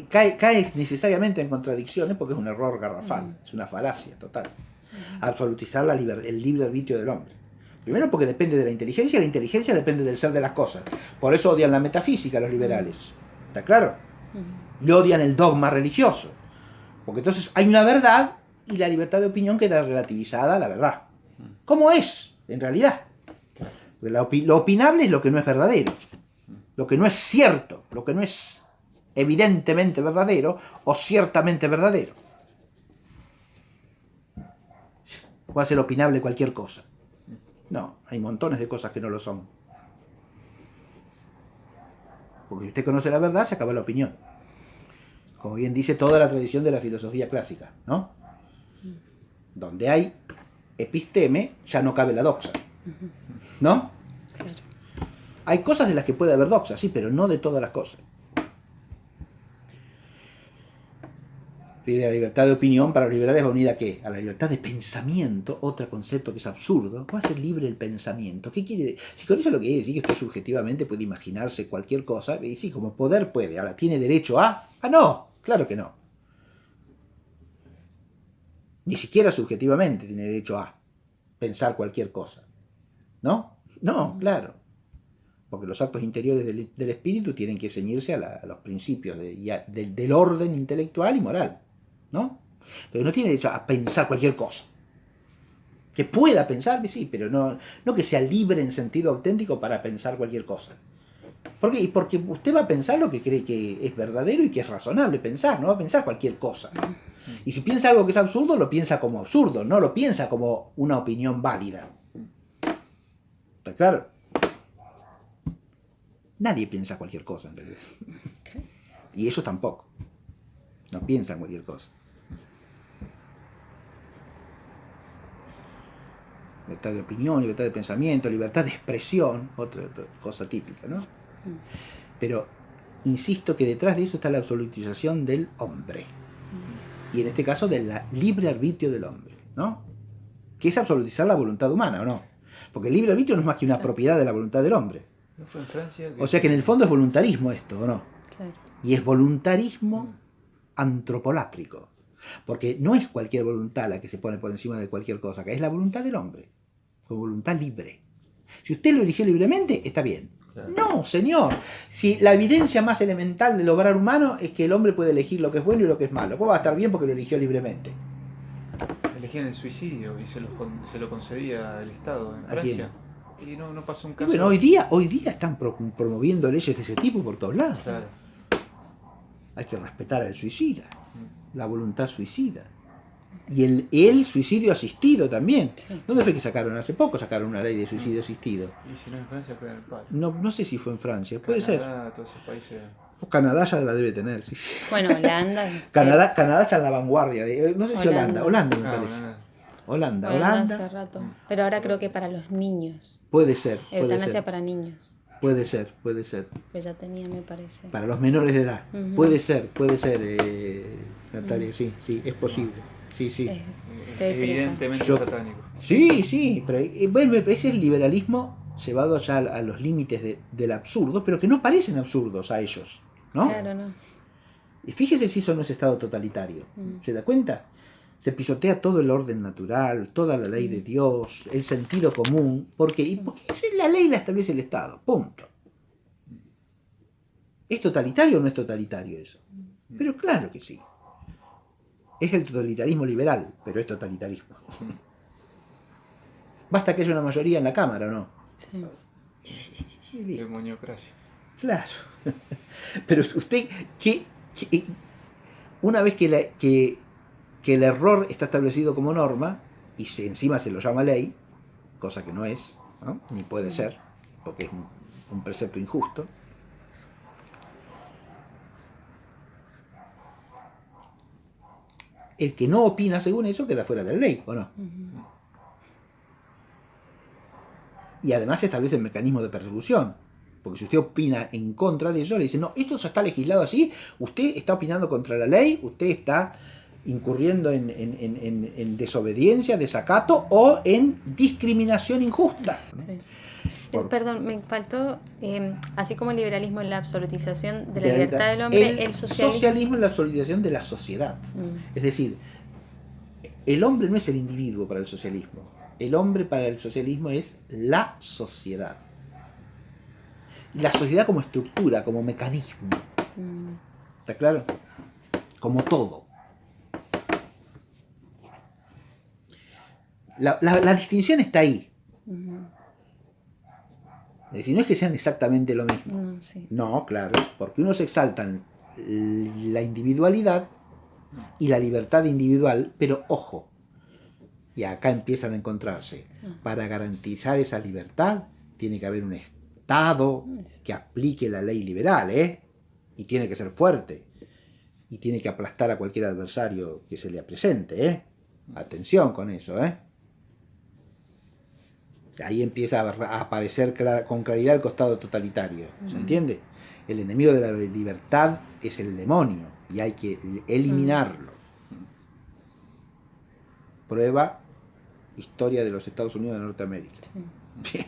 Speaker 1: Cae necesariamente en contradicciones porque es un error garrafal, es una falacia total. Absolutizar el libre arbitrio del hombre. Primero porque depende de la inteligencia, y la inteligencia depende del ser de las cosas. Por eso odian la metafísica los liberales. ¿Está claro? Y odian el dogma religioso. Porque entonces hay una verdad y la libertad de opinión queda relativizada a la verdad. ¿Cómo es, en realidad? Lo opinable es lo que no es verdadero, lo que no es cierto, lo que no es evidentemente verdadero o ciertamente verdadero. Puede ser opinable cualquier cosa. No, hay montones de cosas que no lo son. Porque si usted conoce la verdad, se acaba la opinión. Como bien dice toda la tradición de la filosofía clásica, ¿no? Donde hay episteme, ya no cabe la doxa, ¿no?
Speaker 3: Claro.
Speaker 1: Hay cosas de las que puede haber doxa, sí, pero no de todas las cosas. La libertad de opinión para los liberales va unida ¿a qué? A la libertad de pensamiento, otro concepto que es absurdo. ¿Cómo va a ser libre el pensamiento? ¿Qué quiere decir? Si con eso lo que quiere decir que usted subjetivamente puede imaginarse cualquier cosa, y sí, como poder puede. Ahora, ¿tiene derecho a? ¡Ah, no! Claro que no. Ni siquiera subjetivamente tiene derecho a pensar cualquier cosa. ¿No? No, claro. Porque los actos interiores del espíritu tienen que ceñirse a los principios del orden intelectual y moral, ¿no? Entonces no tiene derecho a pensar cualquier cosa. Que pueda pensar, sí, pero no que sea libre en sentido auténtico para pensar cualquier cosa. ¿Por qué? Porque usted va a pensar lo que cree que es verdadero y que es razonable pensar, no va a pensar cualquier cosa. Y si piensa algo que es absurdo, lo piensa como absurdo, no lo piensa como una opinión válida. ¿Está claro? Nadie piensa cualquier cosa en realidad. Y ellos tampoco. No piensan cualquier cosa. Libertad de opinión, libertad de pensamiento, libertad de expresión, otra cosa típica, ¿no? Pero insisto que detrás de eso está la absolutización del hombre. Y en este caso del libre arbitrio del hombre, ¿no? Que es absolutizar la voluntad humana, ¿o no? Porque el libre arbitrio no es más que una propiedad de la voluntad del hombre.
Speaker 2: ¿No fue en Francia?
Speaker 1: O sea que en el fondo es voluntarismo esto, ¿o no?
Speaker 3: Claro.
Speaker 1: Y es voluntarismo antropolátrico. Porque no es cualquier voluntad la que se pone por encima de cualquier cosa, que es la voluntad del hombre, con voluntad libre. Si usted lo eligió libremente, está bien. Claro. No, señor. Si la evidencia más elemental del obrar humano es que el hombre puede elegir lo que es bueno y lo que es malo, ¿cómo va a estar bien porque lo eligió libremente?
Speaker 2: Elegían el suicidio y se lo concedía el Estado en Francia. Y no pasó un caso.
Speaker 1: Y bueno, hoy día están promoviendo leyes de ese tipo por todos lados.
Speaker 2: Claro.
Speaker 1: Hay que respetar al suicida, la voluntad suicida. Y el suicidio asistido también. Sí. ¿Dónde fue que sacaron? Hace poco sacaron una ley de suicidio asistido.
Speaker 2: Y si no en Francia fue en el palo.
Speaker 1: No sé si fue en Francia, puede ser.
Speaker 2: Todos esos países.
Speaker 1: Canadá ya la debe tener, sí.
Speaker 3: Bueno, Holanda.
Speaker 1: Canadá está en la vanguardia. No sé si Holanda me parece. Holanda.
Speaker 3: Hace rato. Pero ahora creo que para los niños.
Speaker 1: Puede ser.
Speaker 3: Eutanasia para niños.
Speaker 1: Puede ser.
Speaker 3: Pues ya tenía, me parece.
Speaker 1: Para los menores de edad. Puede ser, Natalia, sí, es posible. Sí.
Speaker 2: Evidentemente satánico.
Speaker 1: Sí, pero bueno, ese es el liberalismo llevado ya a los límites del absurdo, pero que no parecen absurdos a ellos, ¿no?
Speaker 3: Claro, no.
Speaker 1: Y fíjese si eso no es estado totalitario. ¿Se da cuenta? Se pisotea todo el orden natural, toda la ley de Dios, el sentido común, porque la ley la establece el Estado, punto. ¿Es totalitario o no es totalitario eso? Pero claro que sí. Es el totalitarismo liberal, pero es totalitarismo. Basta que haya una mayoría en la Cámara, ¿o no?
Speaker 3: Sí.
Speaker 2: Demoniocracia.
Speaker 1: Claro. Pero usted, una vez que el error está establecido como norma, y encima se lo llama ley, cosa que no es, ¿no? Ni puede ser, porque es un precepto injusto, el que no opina según eso queda fuera de la ley, ¿o no? Y además se establece el mecanismo de persecución, porque si usted opina en contra de eso, le dicen, no, esto ya está legislado así, usted está opinando contra la ley, usted está incurriendo en desobediencia, desacato o en discriminación injusta.
Speaker 3: Sí. Perdón, me faltó, así como el liberalismo en la absolutización de la libertad del hombre, el
Speaker 1: socialismo en la absolutización de la sociedad. Es decir, el hombre no es el individuo para el socialismo, el hombre para el socialismo es la sociedad. La sociedad como estructura, como mecanismo. ¿Está claro? Como todo. La distinción está ahí. Es decir, no es que sean exactamente lo mismo.
Speaker 3: No, sí.
Speaker 1: No, claro, porque unos exaltan la individualidad y la libertad individual, pero ojo, y acá empiezan a encontrarse. Para garantizar esa libertad tiene que haber un Estado que aplique la ley liberal, y tiene que ser fuerte, y tiene que aplastar a cualquier adversario que se le presente, Atención con eso, Ahí empieza a aparecer con claridad el costado totalitario, ¿se entiende? El enemigo de la libertad es el demonio y hay que eliminarlo. Prueba: historia de los Estados Unidos de Norteamérica. Sí. Bien.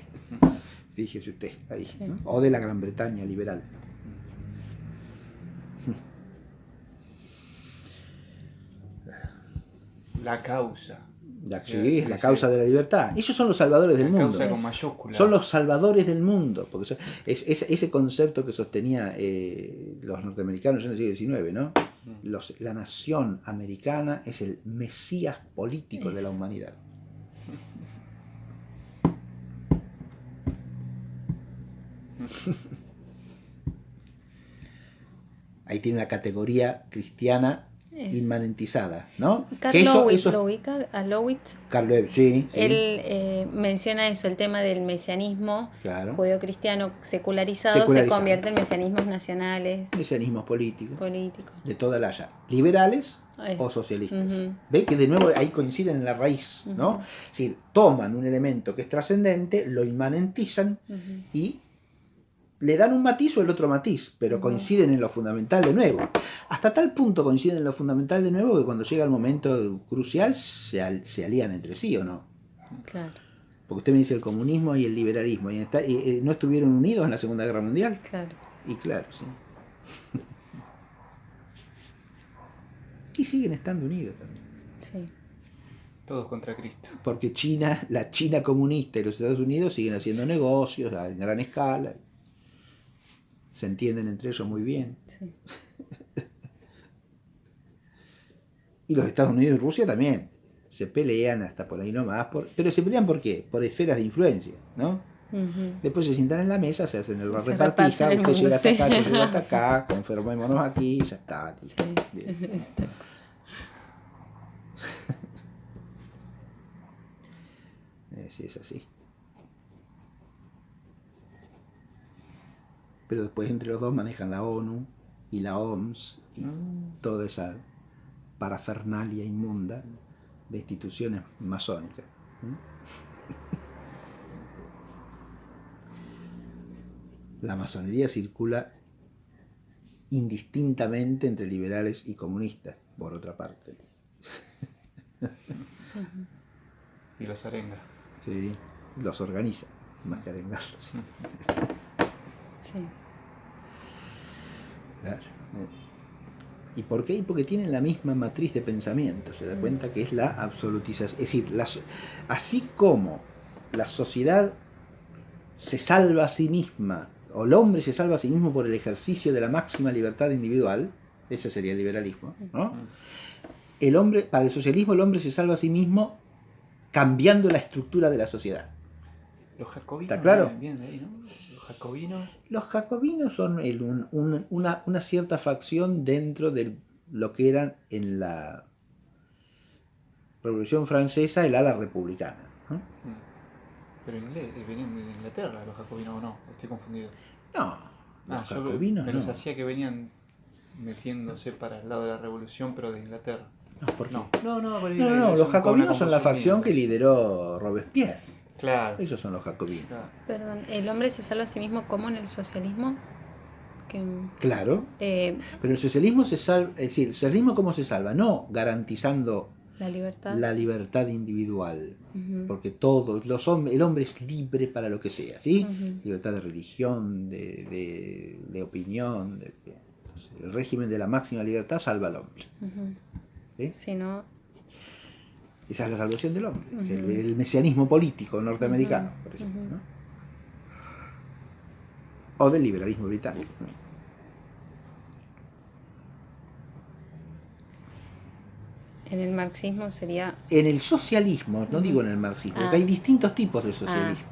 Speaker 1: Fíjese usted ahí, sí. ¿No? O de la Gran Bretaña liberal.
Speaker 2: La causa.
Speaker 1: Sí, es la causa de la libertad. Ellos son los salvadores del mundo.
Speaker 2: Causa con mayúscula.
Speaker 1: Son los salvadores del mundo. Porque es ese concepto que sostenía los norteamericanos en el siglo XIX, ¿no? La nación americana es el mesías político de la humanidad. Ahí tiene una categoría cristiana inmanentizada, ¿no?
Speaker 3: Karl Lewis, ¿lo ubica a Lewis?
Speaker 1: Karl Lewis, sí.
Speaker 3: Él menciona eso, el tema del mesianismo judeocristiano secularizado se convierte en mesianismos nacionales.
Speaker 1: Mesianismos políticos. De toda la haya. Liberales o socialistas. ¿Ve que de nuevo ahí coinciden en la raíz, ¿no? Es decir, toman un elemento que es trascendente, lo inmanentizan y le dan un matiz o el otro matiz, pero coinciden en lo fundamental de nuevo. Hasta tal punto coinciden en lo fundamental de nuevo que cuando llega el momento crucial se alían entre sí, ¿o no?
Speaker 3: Claro.
Speaker 1: Porque usted me dice el comunismo y el liberalismo, y ¿no estuvieron unidos en la Segunda Guerra Mundial?
Speaker 3: Claro.
Speaker 1: Y claro, sí. Y siguen estando unidos también.
Speaker 3: Sí.
Speaker 2: Todos contra Cristo.
Speaker 1: Porque la China comunista y los Estados Unidos siguen haciendo negocios a gran escala. Se entienden entre ellos muy bien.
Speaker 3: Sí.
Speaker 1: Y los Estados Unidos y Rusia también. Se pelean hasta por ahí nomás. Pero se pelean ¿por qué? Por esferas de influencia, ¿no? Después se sientan en la mesa, se hacen el repartija, usted llega hasta acá, yo llego hasta acá, conformémonos aquí, ya está.
Speaker 3: Sí.
Speaker 1: Bien. Sí, es así. Pero después entre los dos manejan la ONU y la OMS y toda esa parafernalia inmunda de instituciones masónicas. La masonería circula indistintamente entre liberales y comunistas, por otra parte.
Speaker 2: Y los arenga.
Speaker 1: Sí, los organiza, más que arengarlos.
Speaker 3: Sí.
Speaker 1: Claro. ¿Y por qué? Porque tienen la misma matriz de pensamiento. Se da cuenta que es la absolutización. Es decir, así como la sociedad se salva a sí misma, o el hombre se salva a sí mismo por el ejercicio de la máxima libertad individual, ese sería el liberalismo, ¿no? Para el socialismo el hombre se salva a sí mismo cambiando la estructura de la sociedad.
Speaker 2: Los jacobinos.
Speaker 1: ¿Está claro?
Speaker 2: Bien ahí, ¿no?
Speaker 1: Los jacobinos son una cierta facción dentro de lo que eran en la Revolución Francesa el ala republicana, ¿no?
Speaker 2: Pero venían de Inglaterra los jacobinos, ¿o no? Estoy confundido.
Speaker 1: No, los jacobinos
Speaker 2: me los hacía que venían metiéndose para el lado de la revolución, pero de Inglaterra.
Speaker 1: No, ¿por qué?
Speaker 2: No,
Speaker 1: los jacobinos son la facción que lideró Robespierre.
Speaker 2: Claro.
Speaker 1: Esos son los jacobinos.
Speaker 2: Claro.
Speaker 3: Perdón, ¿el hombre se salva a sí mismo como en el socialismo?
Speaker 1: Claro. Pero el socialismo se salva, es decir, ¿el socialismo cómo se salva? No garantizando la libertad individual, porque el hombre es libre para lo que sea, ¿sí? Libertad de religión, de opinión. El régimen de la máxima libertad salva al hombre. ¿Sí?
Speaker 3: Si no...
Speaker 1: Esa es la salvación del hombre, el mesianismo político norteamericano, por ejemplo, ¿no? O del liberalismo británico, ¿no?
Speaker 3: En el marxismo sería...
Speaker 1: En el socialismo, no digo en el marxismo, porque hay distintos tipos de socialismo.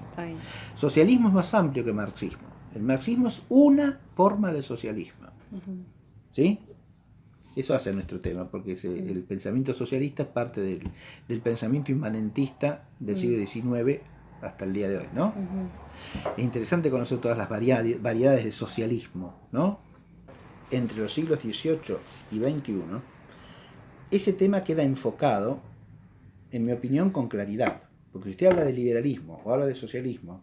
Speaker 1: Socialismo es más amplio que marxismo. El marxismo es una forma de socialismo. ¿Sí? Eso hace nuestro tema, porque el pensamiento socialista es parte del pensamiento inmanentista del siglo XIX hasta el día de hoy, ¿no? Es interesante conocer todas las variedades de socialismo, ¿no? Entre los siglos XVIII y XXI, ese tema queda enfocado, en mi opinión, con claridad. Porque si usted habla de liberalismo o habla de socialismo,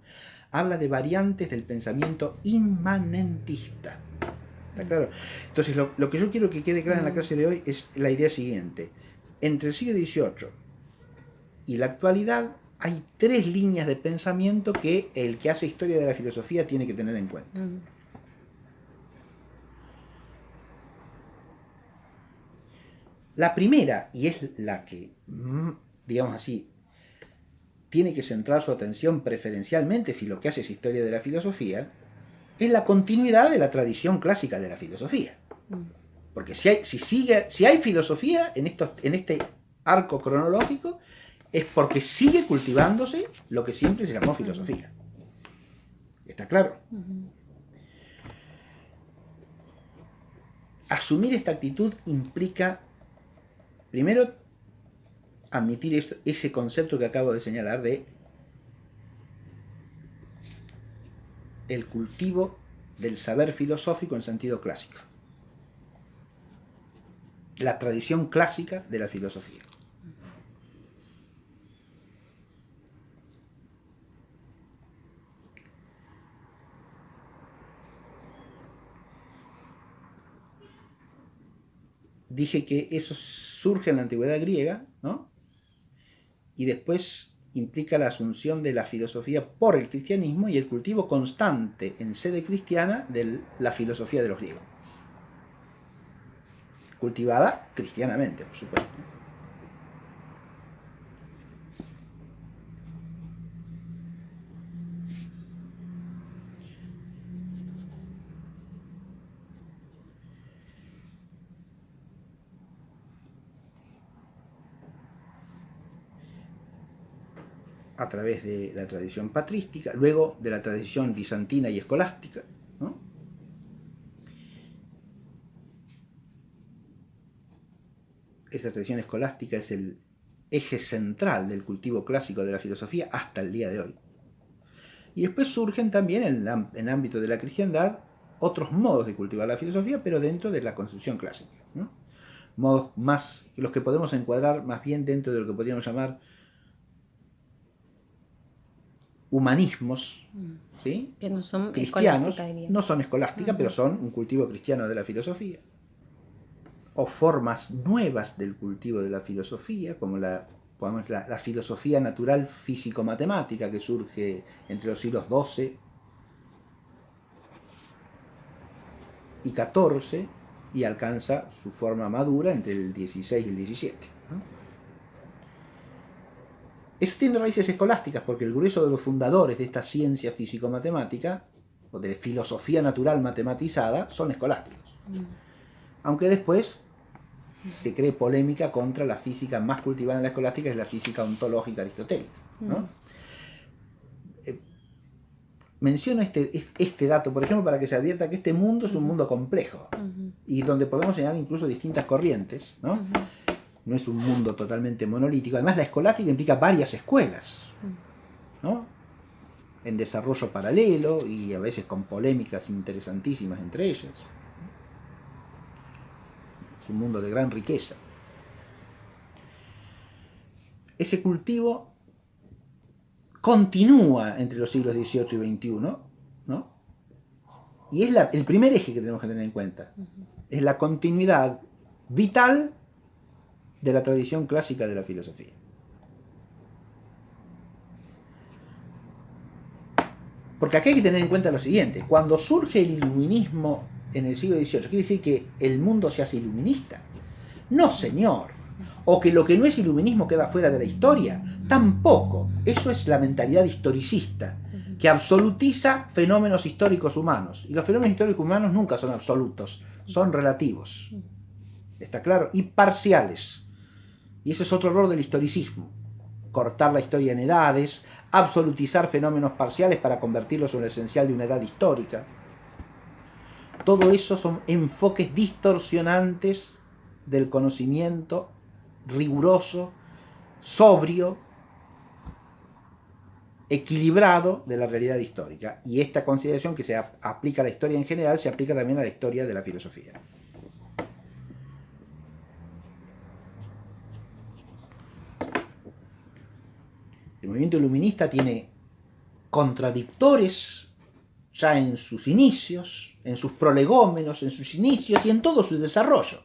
Speaker 1: habla de variantes del pensamiento inmanentista. ¿Está claro? Entonces, lo que yo quiero que quede claro en la clase de hoy es la idea siguiente. Entre el siglo XVIII y la actualidad hay 3 líneas de pensamiento que el que hace historia de la filosofía tiene que tener en cuenta. La primera, y es la que, digamos así, tiene que centrar su atención preferencialmente si lo que hace es historia de la filosofía, es la continuidad de la tradición clásica de la filosofía. Porque si hay filosofía en este arco cronológico, es porque sigue cultivándose lo que siempre se llamó filosofía. ¿Está claro? Asumir esta actitud implica, primero, admitir ese concepto que acabo de señalar de el cultivo del saber filosófico en sentido clásico. La tradición clásica de la filosofía. Dije que eso surge en la antigüedad griega, ¿no? Y después implica la asunción de la filosofía por el cristianismo y el cultivo constante en sede cristiana de la filosofía de los griegos. Cultivada cristianamente, por supuesto. A través de la tradición patrística, luego de la tradición bizantina y escolástica, ¿no? Esa tradición escolástica es el eje central del cultivo clásico de la filosofía hasta el día de hoy. Y después surgen también en el ámbito de la cristiandad otros modos de cultivar la filosofía, pero dentro de la concepción clásica, ¿no? Modos más, los que podemos encuadrar más bien dentro de lo que podríamos llamar humanismos, ¿sí?
Speaker 3: Que no son
Speaker 1: cristianos, no son escolásticas, pero son un cultivo cristiano de la filosofía. O formas nuevas del cultivo de la filosofía, como la filosofía natural físico-matemática que surge entre los siglos XII y XIV y alcanza su forma madura entre el XVI y el XVII, ¿no? Eso tiene raíces escolásticas porque el grueso de los fundadores de esta ciencia físico-matemática, o de filosofía natural matematizada, son escolásticos. Aunque después se cree polémica contra la física más cultivada en la escolástica, es la física ontológica aristotélica, ¿no? Menciono este dato, por ejemplo, para que se advierta que este mundo es un mundo complejo y donde podemos señalar incluso distintas corrientes, ¿no? No es un mundo totalmente monolítico. Además, la escolástica implica varias escuelas, ¿no? En desarrollo paralelo y a veces con polémicas interesantísimas entre ellas. Es un mundo de gran riqueza. Ese cultivo continúa entre los siglos XVIII y XXI, ¿no? Y es el primer eje que tenemos que tener en cuenta. Es la continuidad vital de la tradición clásica de la filosofía. Porque aquí hay que tener en cuenta lo siguiente: cuando surge el iluminismo en el siglo XVIII, ¿quiere decir que el mundo se hace iluminista? No, señor. O que lo que no es iluminismo queda fuera de la historia. Tampoco. Eso es la mentalidad historicista, que absolutiza fenómenos históricos humanos. Y los fenómenos históricos humanos nunca son absolutos, son relativos. ¿Está claro? Y parciales. Y ese es otro error del historicismo. Cortar la historia en edades, absolutizar fenómenos parciales para convertirlos en lo esencial de una edad histórica. Todo eso son enfoques distorsionantes del conocimiento riguroso, sobrio, equilibrado de la realidad histórica. Y esta consideración que se aplica a la historia en general se aplica también a la historia de la filosofía. El movimiento iluminista tiene contradictores ya en sus inicios, en sus prolegómenos, en sus inicios y en todo su desarrollo.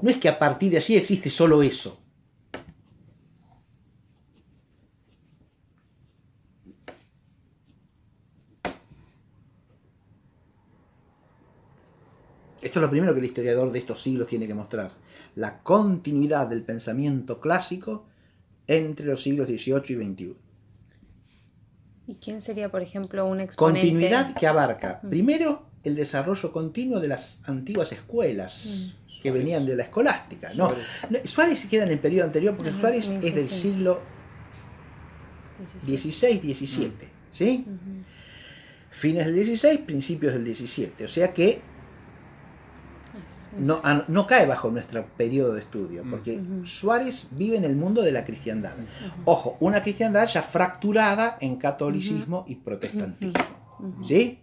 Speaker 1: No es que a partir de allí existe solo eso. Esto es lo primero que el historiador de estos siglos tiene que mostrar. La continuidad del pensamiento clásico entre los siglos XVIII y XXI.
Speaker 3: ¿Y quién sería, por ejemplo, un exponente?
Speaker 1: Continuidad que abarca, primero, el desarrollo continuo de las antiguas escuelas que venían de la escolástica. No, Suárez se queda en el periodo anterior porque Suárez es del siglo XVI-XVII, ¿sí? Fines del XVI, principios del XVII. O sea que no cae bajo nuestro periodo de estudio, porque Suárez vive en el mundo de la cristiandad. Ojo, una cristiandad ya fracturada en catolicismo y protestantismo. ¿Sí?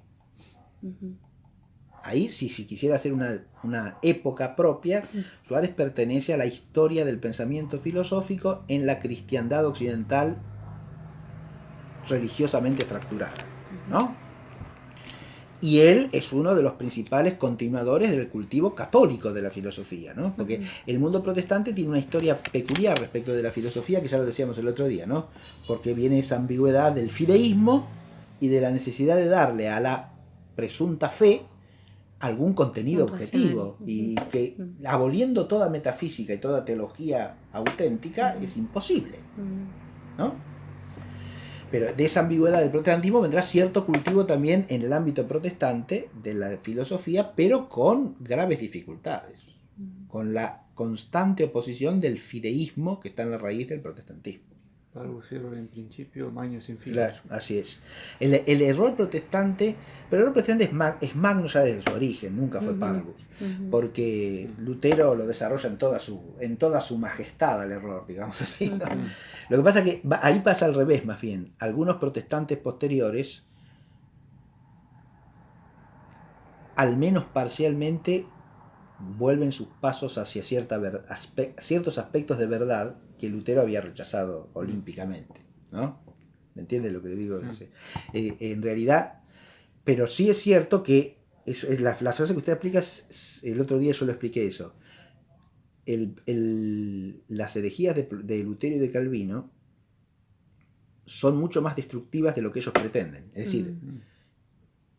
Speaker 1: Ahí, si quisiera hacer una época propia, Suárez pertenece a la historia del pensamiento filosófico en la cristiandad occidental religiosamente fracturada, ¿no? Y él es uno de los principales continuadores del cultivo católico de la filosofía, ¿no? Porque el mundo protestante tiene una historia peculiar respecto de la filosofía, que ya lo decíamos el otro día, ¿no? Porque viene esa ambigüedad del fideísmo y de la necesidad de darle a la presunta fe algún contenido objetivo, y que aboliendo toda metafísica y toda teología auténtica es imposible, ¿no? Pero de esa ambigüedad del protestantismo vendrá cierto cultivo también en el ámbito protestante de la filosofía, pero con graves dificultades, con la constante oposición del fideísmo que está en la raíz del protestantismo.
Speaker 2: Parvus error en principio, magno sin fin.
Speaker 1: Claro, así es. El error protestante, pero el error protestante es magno ya desde su origen, nunca fue parvus, porque Lutero lo desarrolla en toda su majestad al error, digamos así, ¿no? Lo que pasa es que ahí pasa al revés, más bien. Algunos protestantes posteriores, al menos parcialmente, vuelven sus pasos hacia ciertos aspectos de verdad que Lutero había rechazado olímpicamente, ¿no? ¿Me entiendes lo que le digo? En realidad, pero sí es cierto que la frase que usted aplica, el otro día yo lo expliqué eso. Las herejías de Lutero y de Calvino son mucho más destructivas de lo que ellos pretenden. Es decir,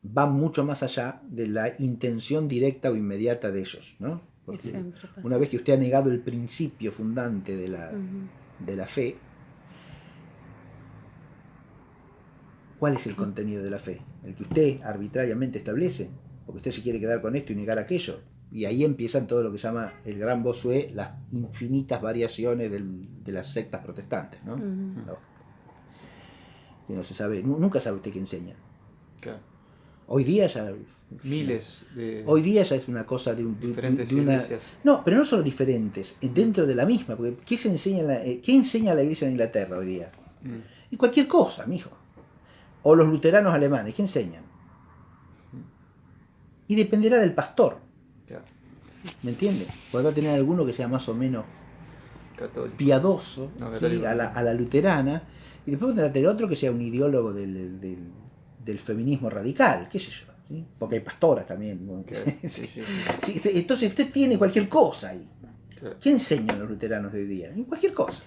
Speaker 1: van mucho más allá de la intención directa o inmediata de ellos, ¿no? Porque una vez que usted ha negado el principio fundante de la fe, ¿cuál es el contenido de la fe? El que usted arbitrariamente establece, porque usted se quiere quedar con esto y negar aquello. Y ahí empiezan todo lo que se llama el gran Bossuet, las infinitas variaciones de las sectas protestantes, ¿no? Que no se sabe, nunca sabe usted qué enseña.
Speaker 2: Claro.
Speaker 1: Hoy día ya...
Speaker 2: Miles de...
Speaker 1: Hoy día ya es una cosa
Speaker 2: diferentes
Speaker 1: una...
Speaker 2: iglesias.
Speaker 1: No, pero no solo diferentes, dentro de la misma, porque ¿qué enseña la iglesia en Inglaterra hoy día? Y cualquier cosa, mijo. O los luteranos alemanes, ¿qué enseñan? Y dependerá del pastor.
Speaker 2: Claro.
Speaker 1: ¿Me entiendes? Podrá tener alguno que sea más o menos
Speaker 2: católico,
Speaker 1: piadoso,
Speaker 2: no,
Speaker 1: ¿sí? a la luterana, y después podrá tener otro que sea un ideólogo del feminismo radical, qué sé yo, ¿sí? Porque hay pastoras también, ¿no? Sí. Sí, entonces usted tiene cualquier cosa ahí. Claro. ¿Qué enseñan los luteranos de hoy día? Cualquier cosa.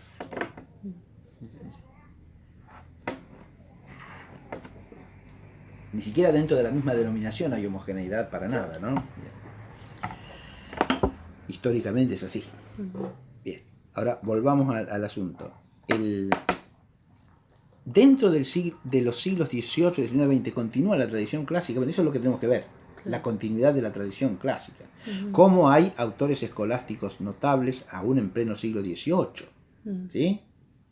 Speaker 1: Ni siquiera dentro de la misma denominación hay homogeneidad para nada, ¿no? Bien. Históricamente es así. Bien, ahora volvamos al asunto. Dentro de los siglos XVIII, XIX, XX continúa la tradición clásica, pero eso es lo que tenemos que ver. la continuidad de la tradición clásica. Cómo hay autores escolásticos notables aún en pleno siglo XVIII, ¿sí?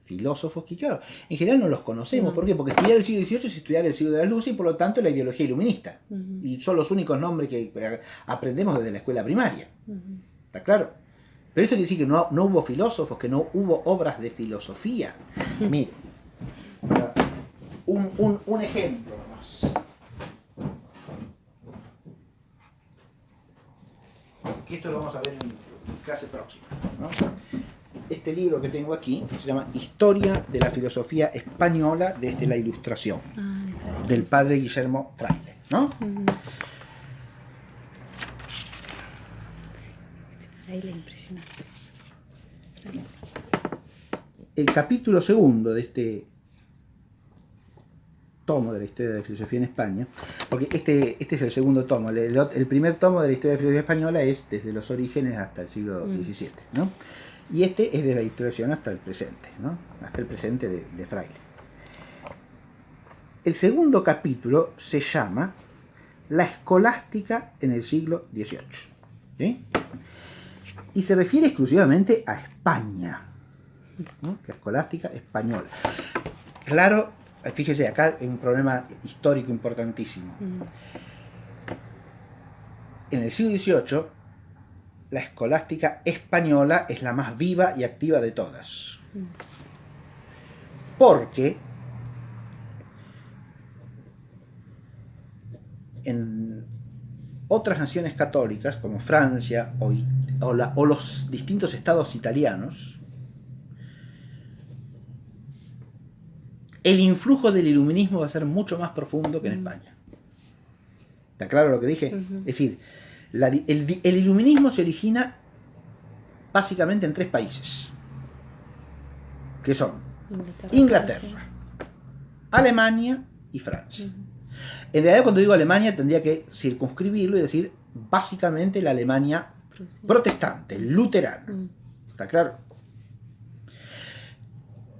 Speaker 1: Filósofos que, claro, en general no los conocemos. ¿Por qué? Porque estudiar el siglo XVIII es estudiar el siglo de las luces y por lo tanto la ideología iluminista. Y son los únicos nombres que aprendemos desde la escuela primaria. ¿Está claro? Pero esto quiere decir que no hubo filósofos, que no hubo obras de filosofía. Mire, un ejemplo nomás. Que esto lo vamos a ver en clase próxima, ¿no? Este libro que tengo aquí se llama Historia de la Filosofía Española desde la Ilustración, del padre Guillermo Fraile, ¿no?
Speaker 3: Fraile, impresionante.
Speaker 1: El capítulo segundo de este tomo de la historia de la filosofía en España, porque este es el segundo tomo. El primer tomo de la historia de la filosofía española es desde los orígenes hasta el siglo XVII, ¿no? Y este es de la ilustración hasta el presente, ¿no? Hasta el presente de Fraile. El segundo capítulo se llama La escolástica en el siglo XVIII, ¿sí? Y se refiere exclusivamente a España, ¿no? La escolástica española. Claro, fíjese, acá hay un problema histórico importantísimo. En el siglo XVIII, la escolástica española es la más viva y activa de todas. Porque en otras naciones católicas, como Francia o los distintos estados italianos, el influjo del iluminismo va a ser mucho más profundo que en España. ¿Está claro lo que dije? Es decir, el iluminismo se origina básicamente en 3 países, que son Inglaterra, Alemania y Francia. En realidad, cuando digo Alemania, tendría que circunscribirlo y decir básicamente la Alemania protestante, luterana. ¿Está claro?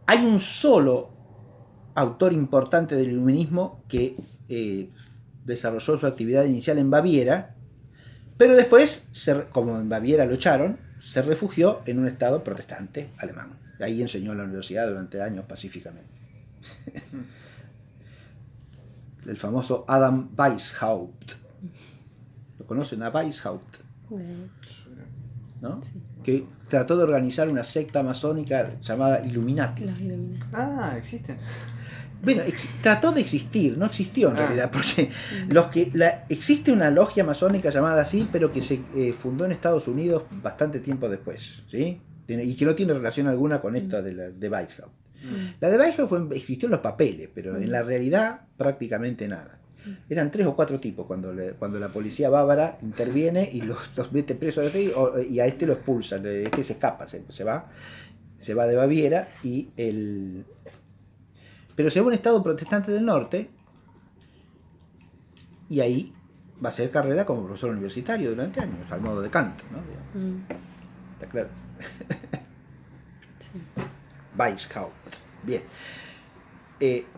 Speaker 1: Hay un solo autor importante del iluminismo que desarrolló su actividad inicial en Baviera, pero después, como en Baviera lo echaron, se refugió en un estado protestante alemán. Ahí enseñó en la universidad durante años pacíficamente. El famoso Adam Weishaupt. ¿Lo conocen a Weishaupt? ¿No? Sí. Que trató de organizar una secta masónica llamada Illuminati.
Speaker 3: Los Illuminati.
Speaker 2: Ah, existen.
Speaker 1: Bueno, trató de existir, no existió en realidad, porque existe una logia masónica llamada así, pero que se fundó en Estados Unidos bastante tiempo después, ¿sí? Y que no tiene relación alguna con esta de Weishaupt. La de Weishaupt existió en los papeles, pero en la realidad prácticamente nada. Eran 3 o 4 tipos cuando la policía bávara interviene y los mete presos y a este lo expulsan, este se escapa, se va de Baviera pero se va a un estado protestante del norte y ahí va a hacer carrera como profesor universitario durante años, al modo de Kant, ¿no? ¿Está claro? Sí. Weishaupt. Bien.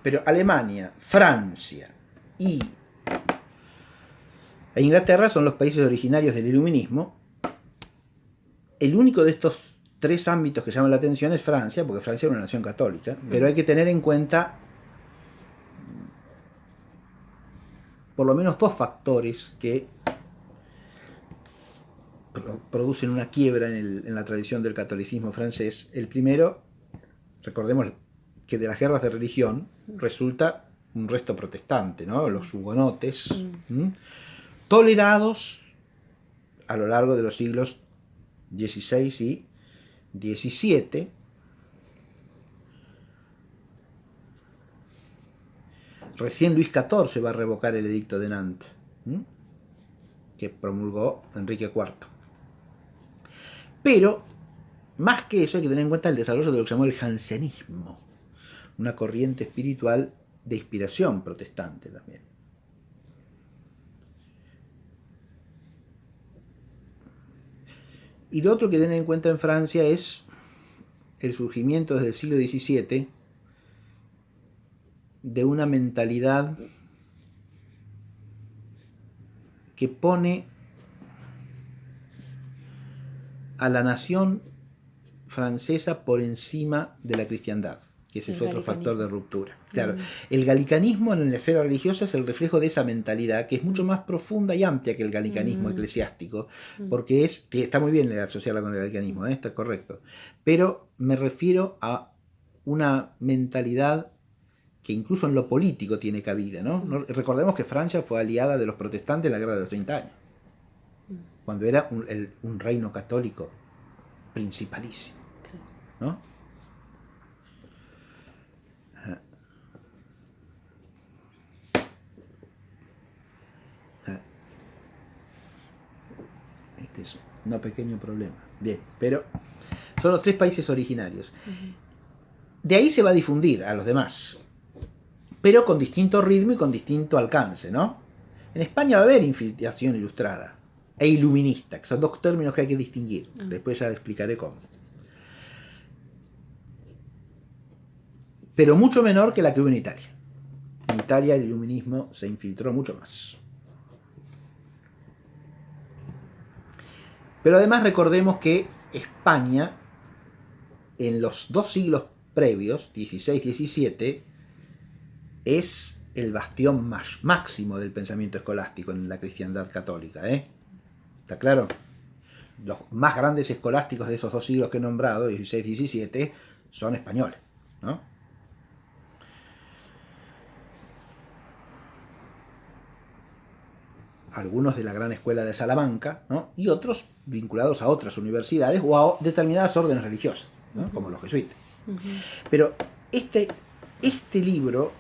Speaker 1: Pero Alemania, Francia e Inglaterra son los países originarios del iluminismo. El único de estos 3 ámbitos que llaman la atención es Francia, porque Francia es una nación católica, pero hay que tener en cuenta por lo menos 2 factores que producen una quiebra en la tradición del catolicismo francés. El primero, recordemos que de las guerras de religión resulta un resto protestante, ¿no? Los hugonotes, tolerados a lo largo de los siglos XVI y XVII, recién Luis XIV va a revocar el edicto de Nantes, que promulgó Enrique IV. Pero, más que eso, hay que tener en cuenta el desarrollo de lo que se llamó el jansenismo, una corriente espiritual de inspiración protestante también. Y lo otro que tener en cuenta en Francia es el surgimiento desde el siglo XVII de una mentalidad que pone a la nación francesa por encima de la cristiandad, que ese es otro factor de ruptura. Claro, el galicanismo en la esfera religiosa es el reflejo de esa mentalidad, que es mucho más profunda y amplia que el galicanismo eclesiástico, porque está muy bien asociarla con el galicanismo, está correcto, pero me refiero a una mentalidad que incluso en lo político tiene cabida, ¿no? Recordemos que Francia fue aliada de los protestantes en la Guerra de los 30 años, cuando era un reino católico principalísimo, ¿no? Este es un pequeño problema. Bien, pero son los 3 países originarios. De ahí se va a difundir a los demás, pero con distinto ritmo y con distinto alcance, ¿no? En España va a haber infiltración ilustrada e iluminista, que son 2 términos que hay que distinguir. Después ya explicaré cómo. Pero mucho menor que la que hubo en Italia. En Italia el iluminismo se infiltró mucho más. Pero además recordemos que España, en los 2 siglos previos, 16 y 17, es el bastión máximo del pensamiento escolástico en la cristiandad católica. ¿Está claro? Los más grandes escolásticos de esos 2 siglos que he nombrado, 16 y 17, son españoles, ¿no? Algunos de la gran escuela de Salamanca, ¿no? Y otros vinculados a otras universidades o a determinadas órdenes religiosas, ¿no? Como los jesuitas. Pero este libro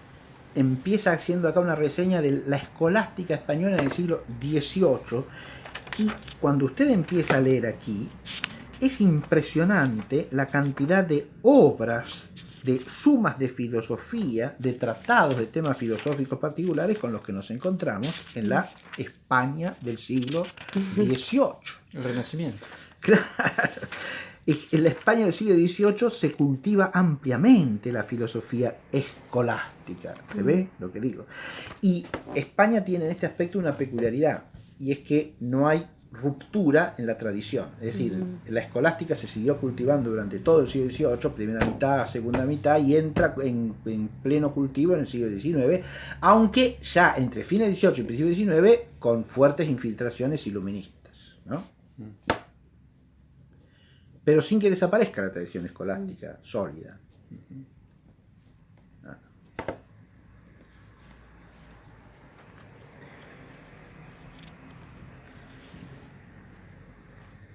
Speaker 1: empieza haciendo acá una reseña de la escolástica española en el siglo XVIII, y cuando usted empieza a leer aquí, es impresionante la cantidad de obras, de sumas de filosofía, de tratados de temas filosóficos particulares con los que nos encontramos en la España del siglo XVIII.
Speaker 2: El Renacimiento.
Speaker 1: Claro. En la España del siglo XVIII se cultiva ampliamente la filosofía escolástica. ¿Se ve lo que digo? Y España tiene en este aspecto una peculiaridad, y es que no hay ruptura en la tradición. Es decir, la escolástica se siguió cultivando durante todo el siglo XVIII, primera mitad, segunda mitad, y entra en pleno cultivo en el siglo XIX, aunque ya entre fines del XVIII y principios del XIX con fuertes infiltraciones iluministas, ¿no? Pero sin que desaparezca la tradición escolástica sólida.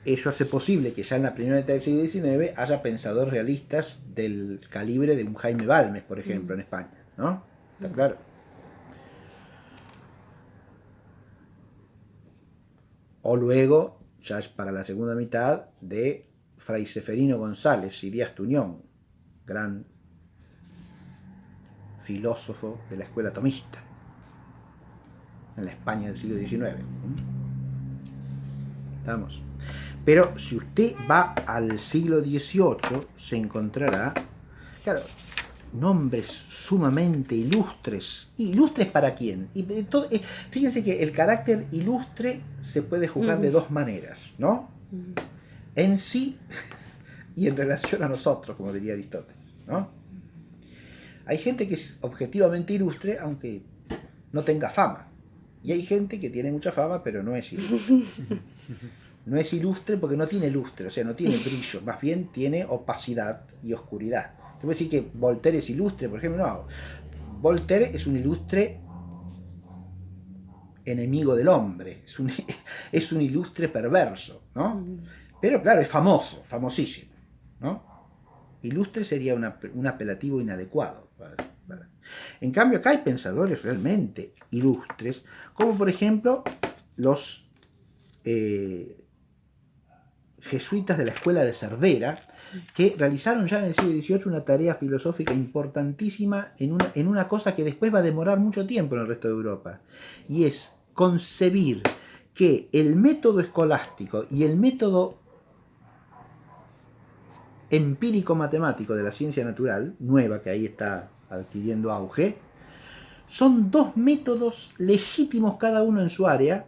Speaker 1: Eso hace posible que ya en la primera mitad del siglo XIX haya pensadores realistas del calibre de un Jaime Balmes, por ejemplo, en España, ¿no? ¿Está claro? O luego, ya es para la segunda mitad, de Fray Seferino González y Díaz Tuñón, gran filósofo de la escuela tomista, en la España del siglo XIX. ¿Estamos? Pero si usted va al siglo XVIII, se encontrará, claro, nombres sumamente ilustres. ¿Ilustres para quién? Y fíjense que el carácter ilustre se puede juzgar de 2 maneras, ¿no? En sí y en relación a nosotros, como diría Aristóteles, ¿no? Hay gente que es objetivamente ilustre, aunque no tenga fama. Y hay gente que tiene mucha fama, pero no es ilustre. No es ilustre porque no tiene lustre, o sea, no tiene brillo, más bien tiene opacidad y oscuridad. Te voy a decir que Voltaire es ilustre, por ejemplo, no. Voltaire es un ilustre enemigo del hombre, es un ilustre perverso, ¿no? Pero claro, es famoso, famosísimo, ¿no? Ilustre sería un apelativo inadecuado. En cambio, acá hay pensadores realmente ilustres, como por ejemplo los jesuitas de la escuela de Cervera, que realizaron ya en el siglo XVIII una tarea filosófica importantísima en una cosa que después va a demorar mucho tiempo en el resto de Europa, y es concebir que el método escolástico y el método empírico-matemático de la ciencia natural, nueva, que ahí está adquiriendo auge, son 2 métodos legítimos cada uno en su área,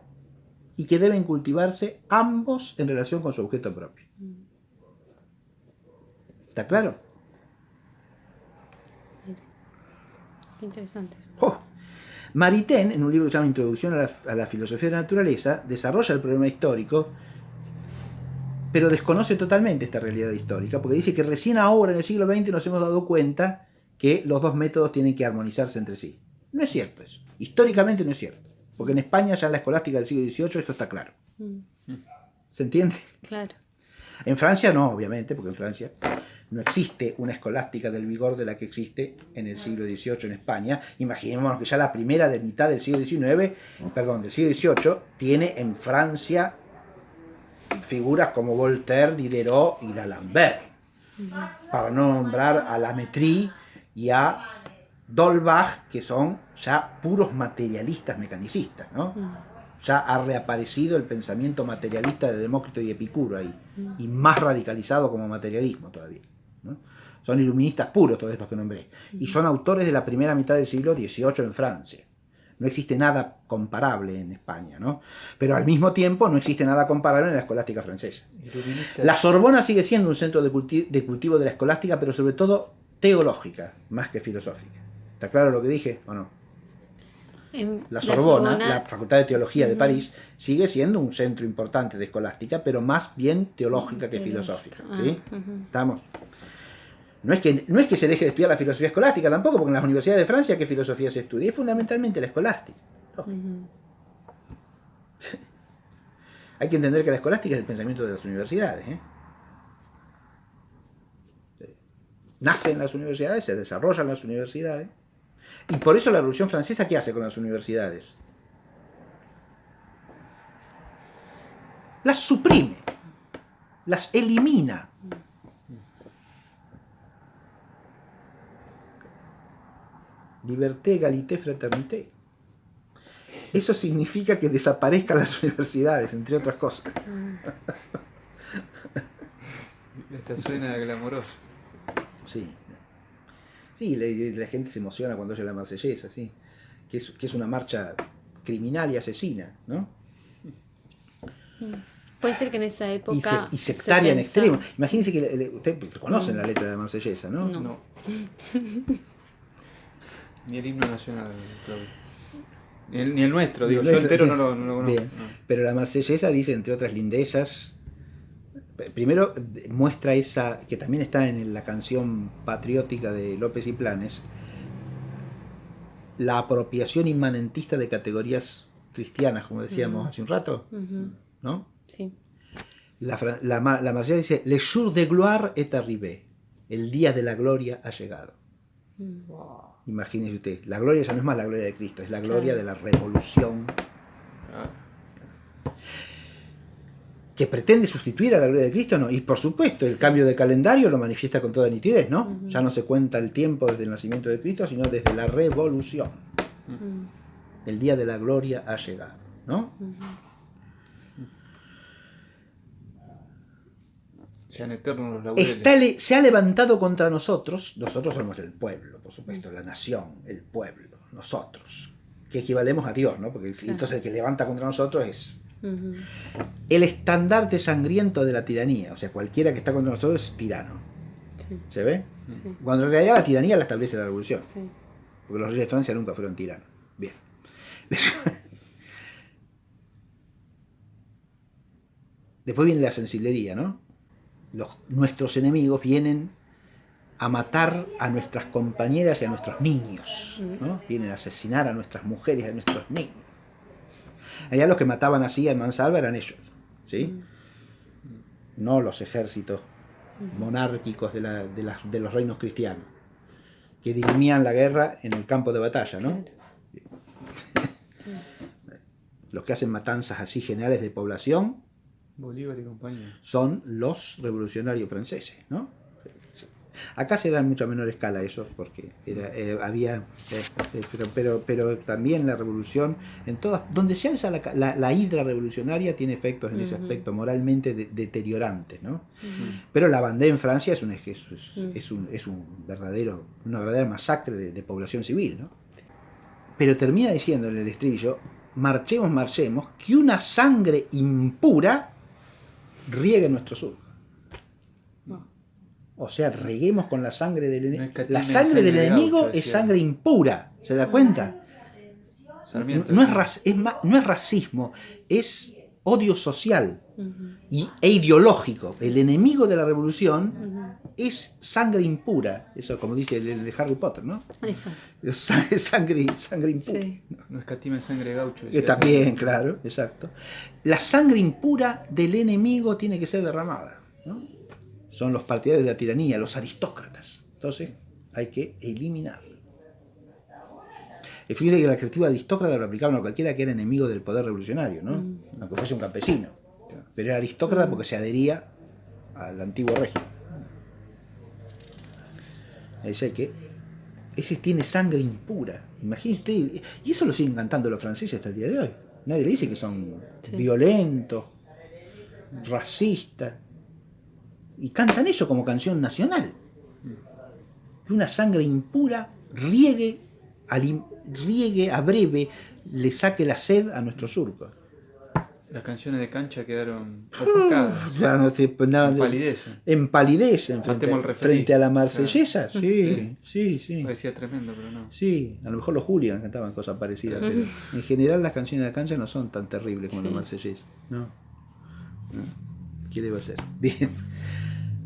Speaker 1: y que deben cultivarse ambos en relación con su objeto propio. ¿Está claro?
Speaker 3: Qué interesante eso.
Speaker 1: Oh. Maritain, en un libro que se llama Introducción a la filosofía de la naturaleza, desarrolla el problema histórico, pero desconoce totalmente esta realidad histórica, porque dice que recién ahora, en el siglo XX, nos hemos dado cuenta que los dos métodos tienen que armonizarse entre sí. No es cierto eso. Históricamente no es cierto. Porque en España, ya en la escolástica del siglo XVIII, esto está claro. ¿Se entiende?
Speaker 3: Claro.
Speaker 1: En Francia no, obviamente, porque en Francia no existe una escolástica del vigor de la que existe en el siglo XVIII en España. Imaginémonos que ya la primera de mitad del siglo XIX, del siglo XVIII, tiene en Francia figuras como Voltaire, Diderot y D'Alembert, para no nombrar a Lamétrie y a D'Holbach, que son ya puros materialistas mecanicistas, ¿no? Ya ha reaparecido el pensamiento materialista de Demócrito y Epicuro ahí, y más radicalizado como materialismo todavía, ¿no? Son iluministas puros todos estos que nombré, y son autores de la primera mitad del siglo XVIII en Francia. No existe nada comparable en España, ¿no? Pero al mismo tiempo no existe nada comparable en la escolástica francesa. La Sorbona sigue siendo un centro de cultivo de la escolástica, pero sobre todo teológica, más que filosófica. ¿Está claro lo que dije o no? La Sorbona, la Facultad de Teología de París, sigue siendo un centro importante de escolástica, pero más bien teológica que filosófica, ¿sí? ¿Estamos? No es que se deje de estudiar la filosofía escolástica tampoco, porque en las universidades de Francia, ¿qué filosofía se estudia? Es fundamentalmente la escolástica. Hay que entender que la escolástica es el pensamiento de las universidades, ¿eh? Nace en las universidades, se desarrolla en las universidades. Y por eso la Revolución Francesa, ¿qué hace con las universidades? Las suprime, las elimina. Liberté, égalité, fraternité. Eso significa que desaparezcan las universidades, entre otras cosas.
Speaker 2: Esta suena glamoroso.
Speaker 1: Sí. Sí, la gente se emociona cuando oye la Marsellesa, sí. Que es una marcha criminal y asesina, ¿no?
Speaker 3: Puede ser que en esa época...
Speaker 1: Y sectaria en extremo. Imagínense que ustedes conocen la letra de la Marsellesa, ¿no?
Speaker 2: No. Ni el himno nacional, Claudio. Ni el nuestro, digo, yo entero no lo conozco.
Speaker 1: Bien. No. Pero la Marsellesa dice, entre otras lindezas, primero muestra esa, que también está en la canción patriótica de López y Planes, la apropiación inmanentista de categorías cristianas, como decíamos hace un rato, ¿no?
Speaker 3: Sí.
Speaker 1: La Marsellesa dice, Le jour de gloire est arrivé, el día de la gloria ha llegado. Wow. Imagínese usted, la gloria ya no es más la gloria de Cristo, es la gloria de la revolución que pretende sustituir a la gloria de Cristo, ¿no? Y por supuesto, el cambio de calendario lo manifiesta con toda nitidez, ¿no? Ya no se cuenta el tiempo desde el nacimiento de Cristo, sino desde la revolución. El día de la gloria ha llegado, ¿no?
Speaker 2: Sean eternos los laureles.
Speaker 1: Se ha levantado contra nosotros somos el pueblo, por supuesto, la nación, el pueblo, nosotros, que equivalemos a Dios, ¿no? Porque entonces el que levanta contra nosotros es el estandarte sangriento de la tiranía, o sea, cualquiera que está contra nosotros es tirano. ¿Se ve? Cuando en realidad la tiranía la establece la revolución, porque los reyes de Francia nunca fueron tiranos. Bien. Después viene la sensiblería, ¿no? Nuestros enemigos vienen a matar a nuestras compañeras y a nuestros niños, ¿no? Vienen a asesinar a nuestras mujeres y a nuestros niños. Allá los que mataban así en mansalva eran ellos, ¿sí? No los ejércitos monárquicos de los reinos cristianos, que dirimían la guerra en el campo de batalla, ¿no? Los que hacen matanzas así generales de población,
Speaker 2: Bolívar y compañía,
Speaker 1: son los revolucionarios franceses, ¿no? Acá se da en mucha menor escala eso, porque pero también la revolución, en todas, donde se alza la hidra revolucionaria, tiene efectos en ese aspecto moralmente deteriorantes, ¿no? Pero la Vendée en Francia es una verdadera masacre de población civil, ¿no? Pero termina diciendo en el estribillo, marchemos, que una sangre impura riegue nuestro surco. O sea, reguemos con la sangre del enemigo. La sangre del enemigo es sangre impura, ¿se da cuenta? No es racismo, es odio social e ideológico. El enemigo de la revolución es sangre impura. Eso como dice el de Harry Potter, ¿no?
Speaker 4: Eso.
Speaker 1: Es sangre impura.
Speaker 4: Sí.
Speaker 2: No escatimen sangre gaucho.
Speaker 1: Está bien, claro, exacto. La sangre impura del enemigo tiene que ser derramada, ¿no? Son los partidarios de la tiranía, los aristócratas. Entonces hay que eliminarlo. Fíjate que la creativa aristócrata lo aplicaban a cualquiera que era enemigo del poder revolucionario, ¿no? Aunque fuese un campesino. Pero era aristócrata porque se adhería al antiguo régimen. Dice que ese tiene sangre impura. Imagínese usted, y eso lo siguen cantando los franceses hasta el día de hoy. Nadie le dice que son violentos, racistas. Y cantan eso como canción nacional. Que una sangre impura riegue a breve, le saque la sed a nuestro surco.
Speaker 2: Las canciones de cancha quedaron opacadas.
Speaker 1: Ya no te, empalidecen frente a la marsellesa. Claro. Sí.
Speaker 2: Parecía tremendo, pero no.
Speaker 1: Sí, a lo mejor los hooligans cantaban cosas parecidas, pero en general las canciones de cancha no son tan terribles como la marsellesa. No. ¿Qué debe ser? Bien.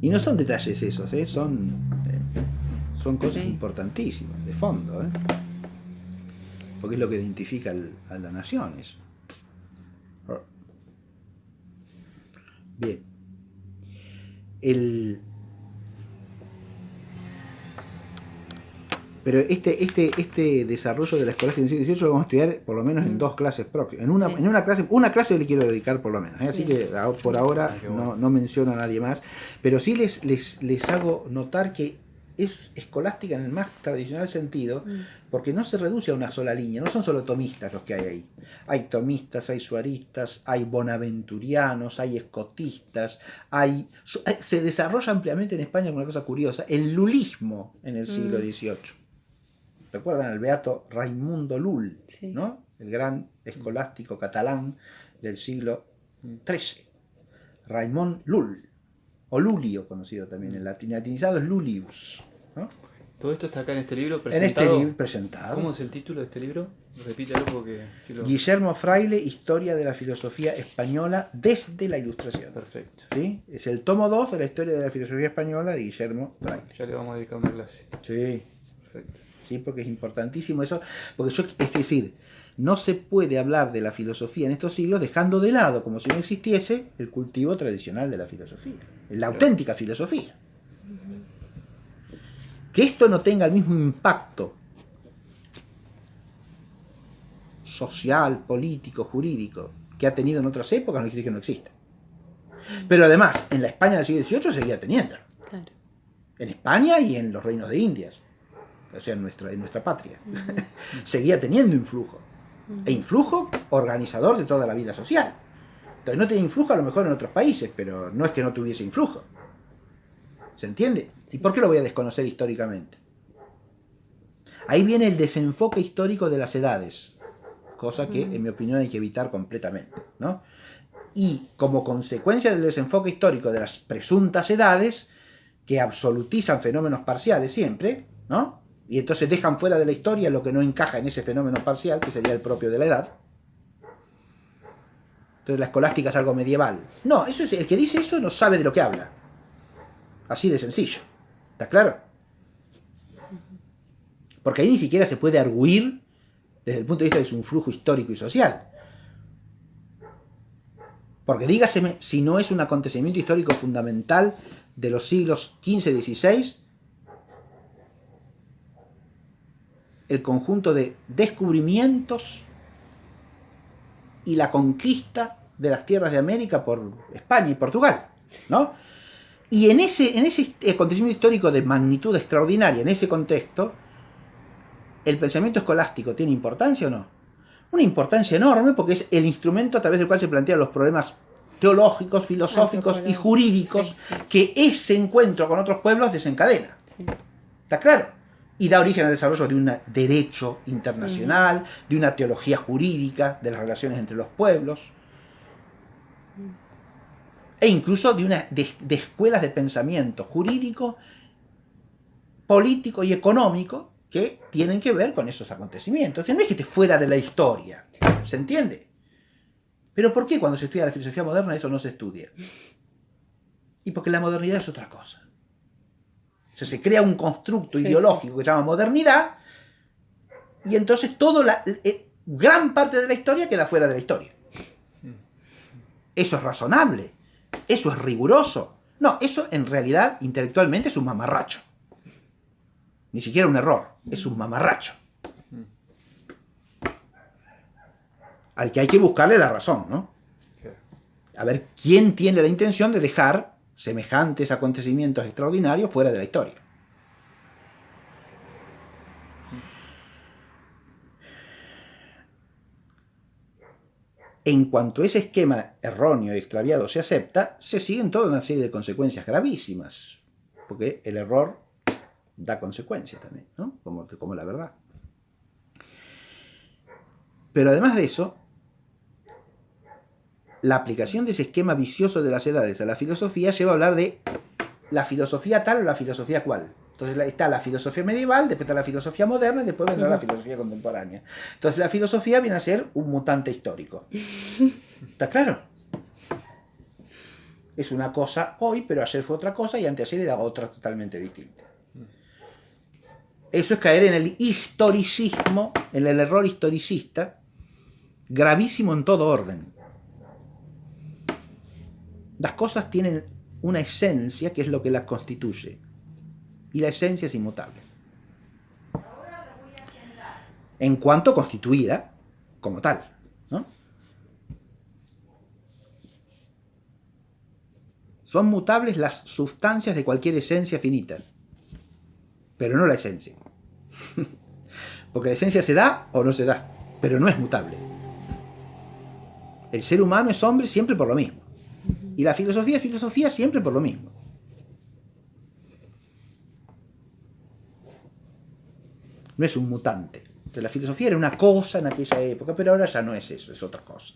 Speaker 1: Y no son detalles esos, son cosas importantísimas, de fondo, porque es lo que identifica a la nación eso. Bien. Pero este desarrollo de la escolástica en el siglo XVIII lo vamos a estudiar por lo menos en 2 clases próximas. Una clase le quiero dedicar por lo menos. Así que por ahora no menciono a nadie más. Pero sí les hago notar que es escolástica en el más tradicional sentido, porque no se reduce a una sola línea. No son solo tomistas los que hay ahí. Hay tomistas, hay suaristas, hay bonaventurianos, hay escotistas. Se desarrolla ampliamente en España una cosa curiosa, el lulismo en el siglo XVIII. ¿Recuerdan al beato Raimundo Lul, ¿no? El gran escolástico catalán del siglo XIII? Raimon Lul, o Lulio conocido también, en latinizado es Lulius, ¿no?
Speaker 2: Todo esto está acá en este libro presentado.
Speaker 1: En este libro presentado.
Speaker 2: ¿Cómo es el título de este libro? Repítelo porque...
Speaker 1: Guillermo Fraile, Historia de la Filosofía Española desde la Ilustración.
Speaker 2: Perfecto.
Speaker 1: ¿Sí? Es el tomo 2 de la Historia de la Filosofía Española de Guillermo Fraile.
Speaker 2: Ya le vamos a dedicar una clase.
Speaker 1: Sí. Perfecto. Sí, porque es importantísimo eso, porque es decir, no se puede hablar de la filosofía en estos siglos dejando de lado, como si no existiese, el cultivo tradicional de la filosofía, la auténtica filosofía. Que esto no tenga el mismo impacto social, político, jurídico que ha tenido en otras épocas, no quiere decir que no exista. Pero además, en la España del siglo XVIII seguía teniendo. Claro. En España y en los reinos de Indias. O sea, en nuestra patria, seguía teniendo influjo. E influjo organizador de toda la vida social. Entonces no tenía influjo a lo mejor en otros países, pero no es que no tuviese influjo. ¿Se entiende? ¿Y por qué lo voy a desconocer históricamente? Ahí viene el desenfoque histórico de las edades, cosa que en mi opinión hay que evitar completamente, ¿no? Y como consecuencia del desenfoque histórico de las presuntas edades, que absolutizan fenómenos parciales siempre, ¿no? Y entonces dejan fuera de la historia lo que no encaja en ese fenómeno parcial, que sería el propio de la edad. Entonces la escolástica es algo medieval. No, eso es, el que dice eso no sabe de lo que habla. Así de sencillo. ¿Está claro? Porque ahí ni siquiera se puede arguir desde el punto de vista de su influjo histórico y social. Porque dígaseme si no es un acontecimiento histórico fundamental de los siglos XV y XVI el conjunto de descubrimientos y la conquista de las tierras de América por España y Portugal, ¿no? Y en ese acontecimiento histórico de magnitud extraordinaria, en ese contexto, ¿el pensamiento escolástico tiene importancia o no? Una importancia enorme, porque es el instrumento a través del cual se plantean los problemas teológicos, filosóficos y jurídicos que ese encuentro con otros pueblos desencadena. ¿Está claro? y da origen al desarrollo de un derecho internacional, de una teología jurídica, de las relaciones entre los pueblos, e incluso de escuelas de pensamiento jurídico, político y económico que tienen que ver con esos acontecimientos. O sea, no es que esté fuera de la historia, ¿se entiende? Pero ¿por qué cuando se estudia la filosofía moderna eso no se estudia? Y porque la modernidad es otra cosa. O sea, se crea un constructo ideológico que se llama modernidad, y entonces gran parte de la historia queda fuera de la historia. Eso es razonable, eso es riguroso. No, eso en realidad intelectualmente es un mamarracho. Ni siquiera un error, es un mamarracho. Al que hay que buscarle la razón, ¿no? A ver quién tiene la intención de dejar semejantes acontecimientos extraordinarios fuera de la historia. En cuanto ese esquema erróneo y extraviado se acepta, se siguen toda una serie de consecuencias gravísimas, porque el error da consecuencias también, ¿no? Como la verdad. Pero además de eso, la aplicación de ese esquema vicioso de las edades a la filosofía lleva a hablar de la filosofía tal o la filosofía cual. Entonces está la filosofía medieval, después está la filosofía moderna y después vendrá la filosofía contemporánea. Entonces la filosofía viene a ser un mutante histórico. ¿Está claro? Es una cosa hoy, pero ayer fue otra cosa y anteayer era otra totalmente distinta. Eso es caer en el historicismo, en el error historicista, gravísimo en todo orden. Las cosas tienen una esencia que es lo que las constituye. Y la esencia es inmutable. En cuanto constituida como tal, ¿no? Son mutables las sustancias de cualquier esencia finita, pero no la esencia. Porque la esencia se da o no se da, pero no es mutable. El ser humano es hombre siempre por lo mismo. Y la filosofía es filosofía siempre por lo mismo. No es un mutante. Pero la filosofía era una cosa en aquella época, pero ahora ya no es eso, es otra cosa.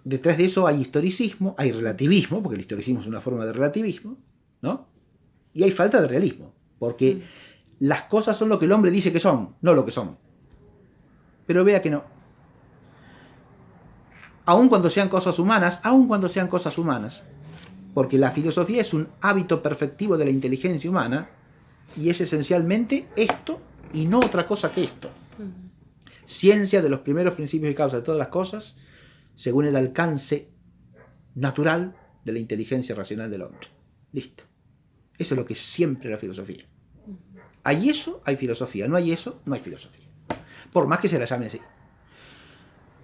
Speaker 1: Detrás de eso hay historicismo, hay relativismo, porque el historicismo es una forma de relativismo, ¿no? Y hay falta de realismo, porque las cosas son lo que el hombre dice que son, no lo que son. Pero vea que no. Aun cuando sean cosas humanas, porque la filosofía es un hábito perfectivo de la inteligencia humana y es esencialmente esto y no otra cosa que esto. Ciencia de los primeros principios y causas de todas las cosas según el alcance natural de la inteligencia racional del hombre. Listo. Eso es lo que es siempre la filosofía. Hay eso, hay filosofía. No hay eso, no hay filosofía. Por más que se la llame así.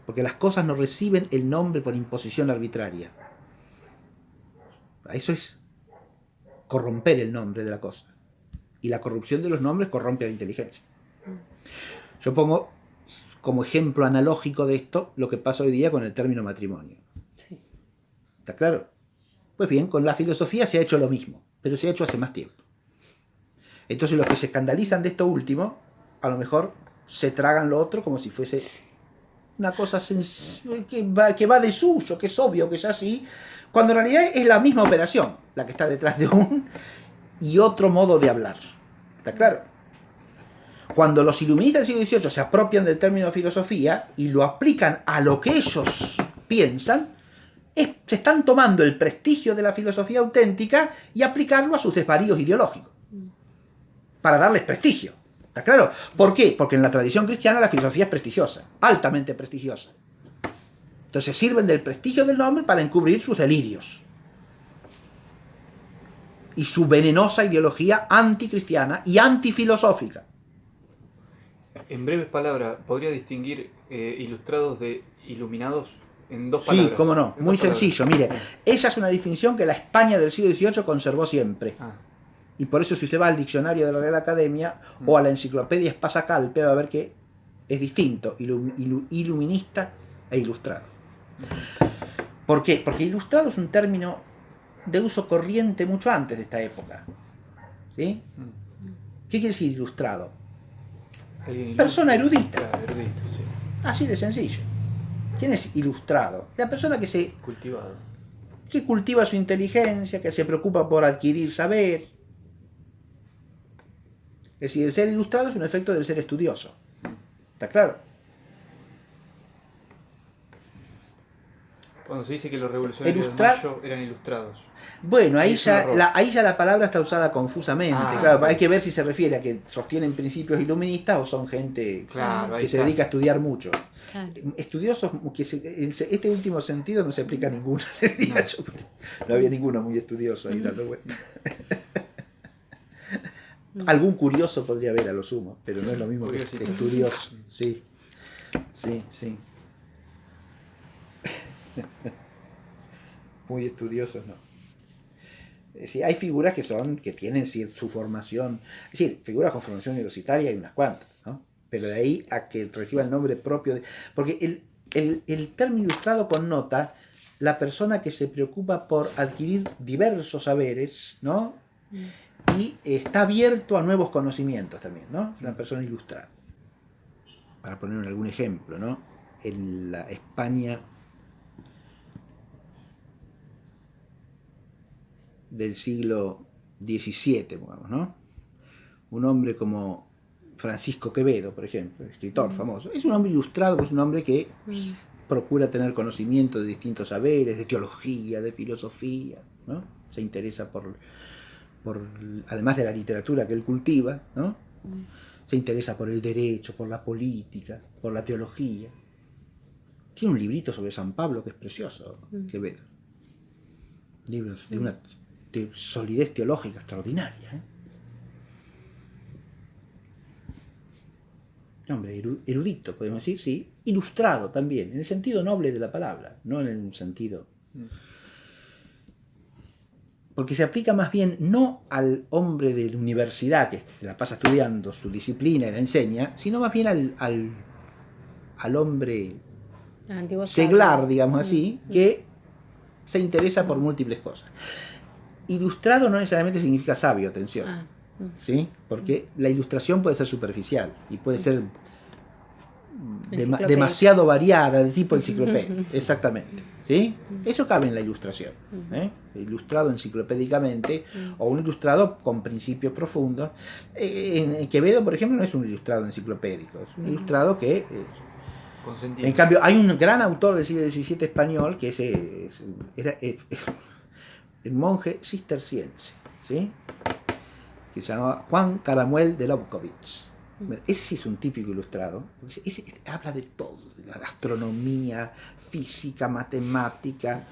Speaker 1: Porque las cosas no reciben el nombre por imposición arbitraria. Eso es corromper el nombre de la cosa. Y la corrupción de los nombres corrompe a la inteligencia. Yo pongo como ejemplo analógico de esto lo que pasa hoy día con el término matrimonio. Sí. ¿Está claro? Pues bien, con la filosofía se ha hecho lo mismo, pero se ha hecho hace más tiempo. Entonces los que se escandalizan de esto último, a lo mejor se tragan lo otro como si fuese una cosa que va de suyo, que es obvio que es así, cuando en realidad es la misma operación la que está detrás de un y otro modo de hablar. ¿Está claro? Cuando los iluministas del siglo XVIII se apropian del término filosofía y lo aplican a lo que ellos piensan, se están tomando el prestigio de la filosofía auténtica y aplicarlo a sus desvaríos ideológicos, para darles prestigio. ¿Está claro? ¿Por qué? Porque en la tradición cristiana la filosofía es prestigiosa, altamente prestigiosa. Entonces sirven del prestigio del nombre para encubrir sus delirios y su venenosa ideología anticristiana y antifilosófica.
Speaker 2: En breves palabras, ¿podría distinguir ilustrados de iluminados en dos palabras?
Speaker 1: Sí, cómo no, muy sencillo. Mire, esa es una distinción que la España del siglo XVIII conservó siempre. Y por eso si usted va al diccionario de la Real Academia o a la enciclopedia Espasa Calpe va a ver que es distinto, iluminista e ilustrado. ¿Por qué? Porque ilustrado es un término de uso corriente mucho antes de esta época. ¿Sí? ¿Qué quiere decir ilustrado? Persona erudita.
Speaker 2: Claro, erudito, sí.
Speaker 1: Así de sencillo. ¿Quién es ilustrado? La persona que cultiva su inteligencia, que se preocupa por adquirir saber. Es decir, el ser ilustrado es un efecto del ser estudioso. ¿Está claro?
Speaker 2: Cuando se dice que los revolucionarios de Mayo eran ilustrados.
Speaker 1: Bueno, ahí ya la palabra está usada confusamente. Claro, hay que ver si se refiere a que sostienen principios iluministas o son gente que se dedica a estudiar mucho. Claro. Estudiosos, este último sentido no se aplica a ninguno. No había ninguno muy estudioso ahí dando vuelta. Algún curioso podría haber a lo sumo, pero no es lo mismo que estudioso. Sí. Muy estudiosos, no. Es decir, hay figuras que tienen su formación, es decir, figuras con formación universitaria hay unas cuantas, ¿no? Pero de ahí a que reciba el nombre propio porque el término ilustrado connota la persona que se preocupa por adquirir diversos saberes, ¿no? Y está abierto a nuevos conocimientos también, ¿no? Es una persona ilustrada. Para poner algún ejemplo, ¿no? En la España del siglo XVII, digamos, ¿no? Un hombre como Francisco Quevedo, por ejemplo, escritor famoso, es un hombre ilustrado, es un hombre que procura tener conocimiento de distintos saberes, de teología, de filosofía, ¿no? Se interesa por además de la literatura que él cultiva, ¿no? Se interesa por el derecho, por la política, por la teología. Tiene un librito sobre San Pablo que es precioso, Quevedo. Libros de una solidez teológica extraordinaria, ¿eh? Hombre, erudito, podemos decir, sí, ilustrado también, en el sentido noble de la palabra, no en un sentido... Porque se aplica más bien no al hombre de la universidad que se la pasa estudiando su disciplina y la enseña, sino más bien al hombre seglar, digamos así, que se interesa por múltiples cosas. Ilustrado no necesariamente significa sabio, atención. ¿Sí? Porque la ilustración puede ser superficial y puede ser demasiado variada, de tipo enciclopedia. Exactamente. ¿Sí? Eso cabe en la ilustración. Ilustrado enciclopédicamente o un ilustrado con principios profundos. En Quevedo, por ejemplo, no es un ilustrado enciclopédico, es un ilustrado que... En cambio, hay un gran autor del siglo XVII español que era el monje cisterciense, ¿sí? Que se llamaba Juan Caramuel de Lobkowitz. Ese sí es un típico ilustrado. Ese habla de todo, de la astronomía, física, matemática,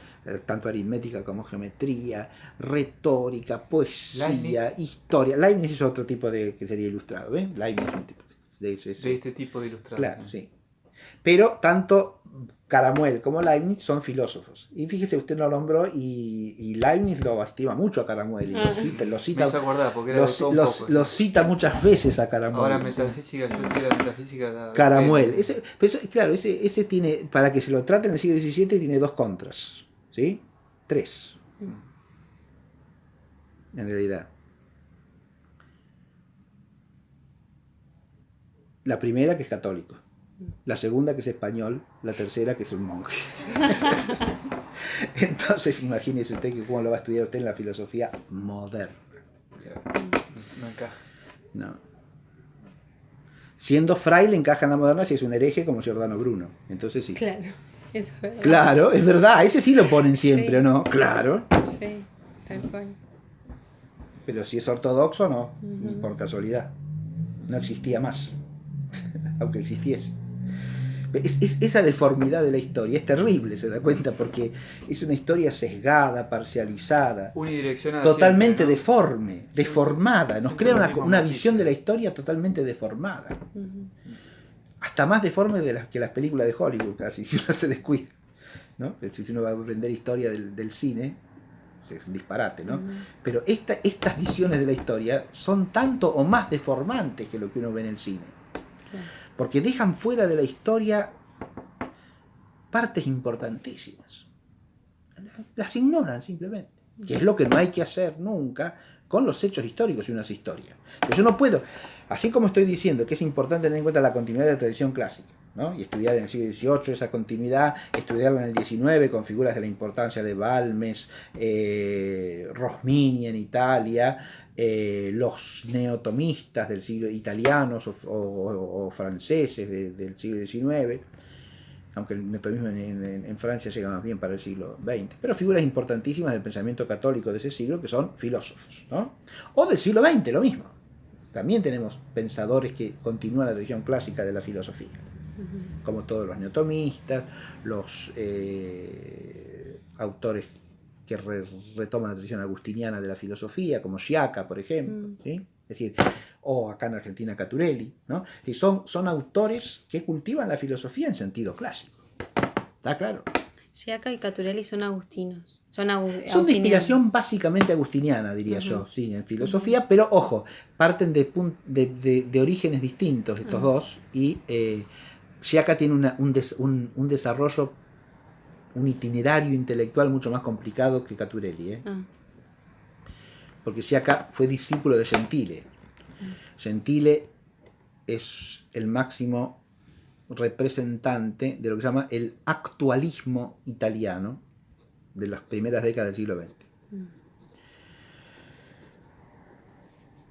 Speaker 1: tanto aritmética como geometría, retórica, poesía, historia. Leibniz es otro tipo que sería ilustrado, ¿ves? Leibniz es un tipo
Speaker 2: de este tipo de ilustrado.
Speaker 1: Claro, sí. Pero tanto Caramuel como Leibniz son filósofos. Y fíjese, usted lo nombró y Leibniz lo estima mucho a Caramuel. Y lo cita muchas veces a Caramuel.
Speaker 2: Ahora metafísica, yo estoy la metafísica.
Speaker 1: Caramuel. Claro, ese tiene, para que se lo trate en el siglo XVII, tiene dos contras. ¿Sí? Tres. En realidad. La primera, que es católico. La segunda, que es español. La tercera, que es un monje. Entonces, imagínese usted que cómo lo va a estudiar usted en la filosofía moderna.
Speaker 2: No encaja.
Speaker 1: No. Siendo fraile encaja en la moderna si es un hereje como Giordano Bruno. Entonces sí.
Speaker 3: Claro, eso es verdad.
Speaker 1: Claro, es verdad. Ese sí lo ponen siempre, ¿o no? Claro.
Speaker 3: Sí, tal cual.
Speaker 1: Pero si es ortodoxo, no. Por casualidad. No existía más. Aunque existiese. Esa deformidad de la historia es terrible, se da cuenta, porque es una historia sesgada, parcializada,
Speaker 2: unidireccionada,
Speaker 1: totalmente
Speaker 2: siempre, ¿no?
Speaker 1: deforme, deformada, nos crea una visión de la historia totalmente deformada, hasta más deforme que las películas de Hollywood, casi, si uno se descuida, ¿no? Si uno va a aprender historia del cine, es un disparate, ¿no? Pero estas visiones de la historia son tanto o más deformantes que lo que uno ve en el cine. Porque dejan fuera de la historia partes importantísimas. Las ignoran simplemente. que es lo que no hay que hacer nunca con los hechos históricos y unas historias. Pero yo no puedo, así como estoy diciendo que es importante tener en cuenta la continuidad de la tradición clásica, ¿no? Y estudiar en el siglo XVIII esa continuidad, estudiarla en el XIX con figuras de la importancia de Balmes, Rosmini en Italia, los neotomistas del siglo italianos o franceses del siglo XIX, aunque el neotomismo en Francia llega más bien para el siglo XX, pero figuras importantísimas del pensamiento católico de ese siglo que son filósofos, ¿no? O del siglo XX, lo mismo. También tenemos pensadores que continúan la tradición clásica de la filosofía, como todos los neotomistas, los autores que retoman la tradición agustiniana de la filosofía, como Sciacca, por ejemplo, ¿sí? Es decir, o acá en Argentina Caturelli, ¿no? Y son autores que cultivan la filosofía en sentido clásico. ¿Está claro?
Speaker 3: Sciacca y Caturelli son agustinos. Son
Speaker 1: de inspiración básicamente agustiniana, diría yo, sí, en filosofía, pero ojo, parten de orígenes distintos estos dos, y Sciacca tiene un desarrollo, un itinerario intelectual mucho más complicado que Caturelli, porque Sciacca fue discípulo de Gentile. Gentile es el máximo representante de lo que se llama el actualismo italiano de las primeras décadas del siglo XX.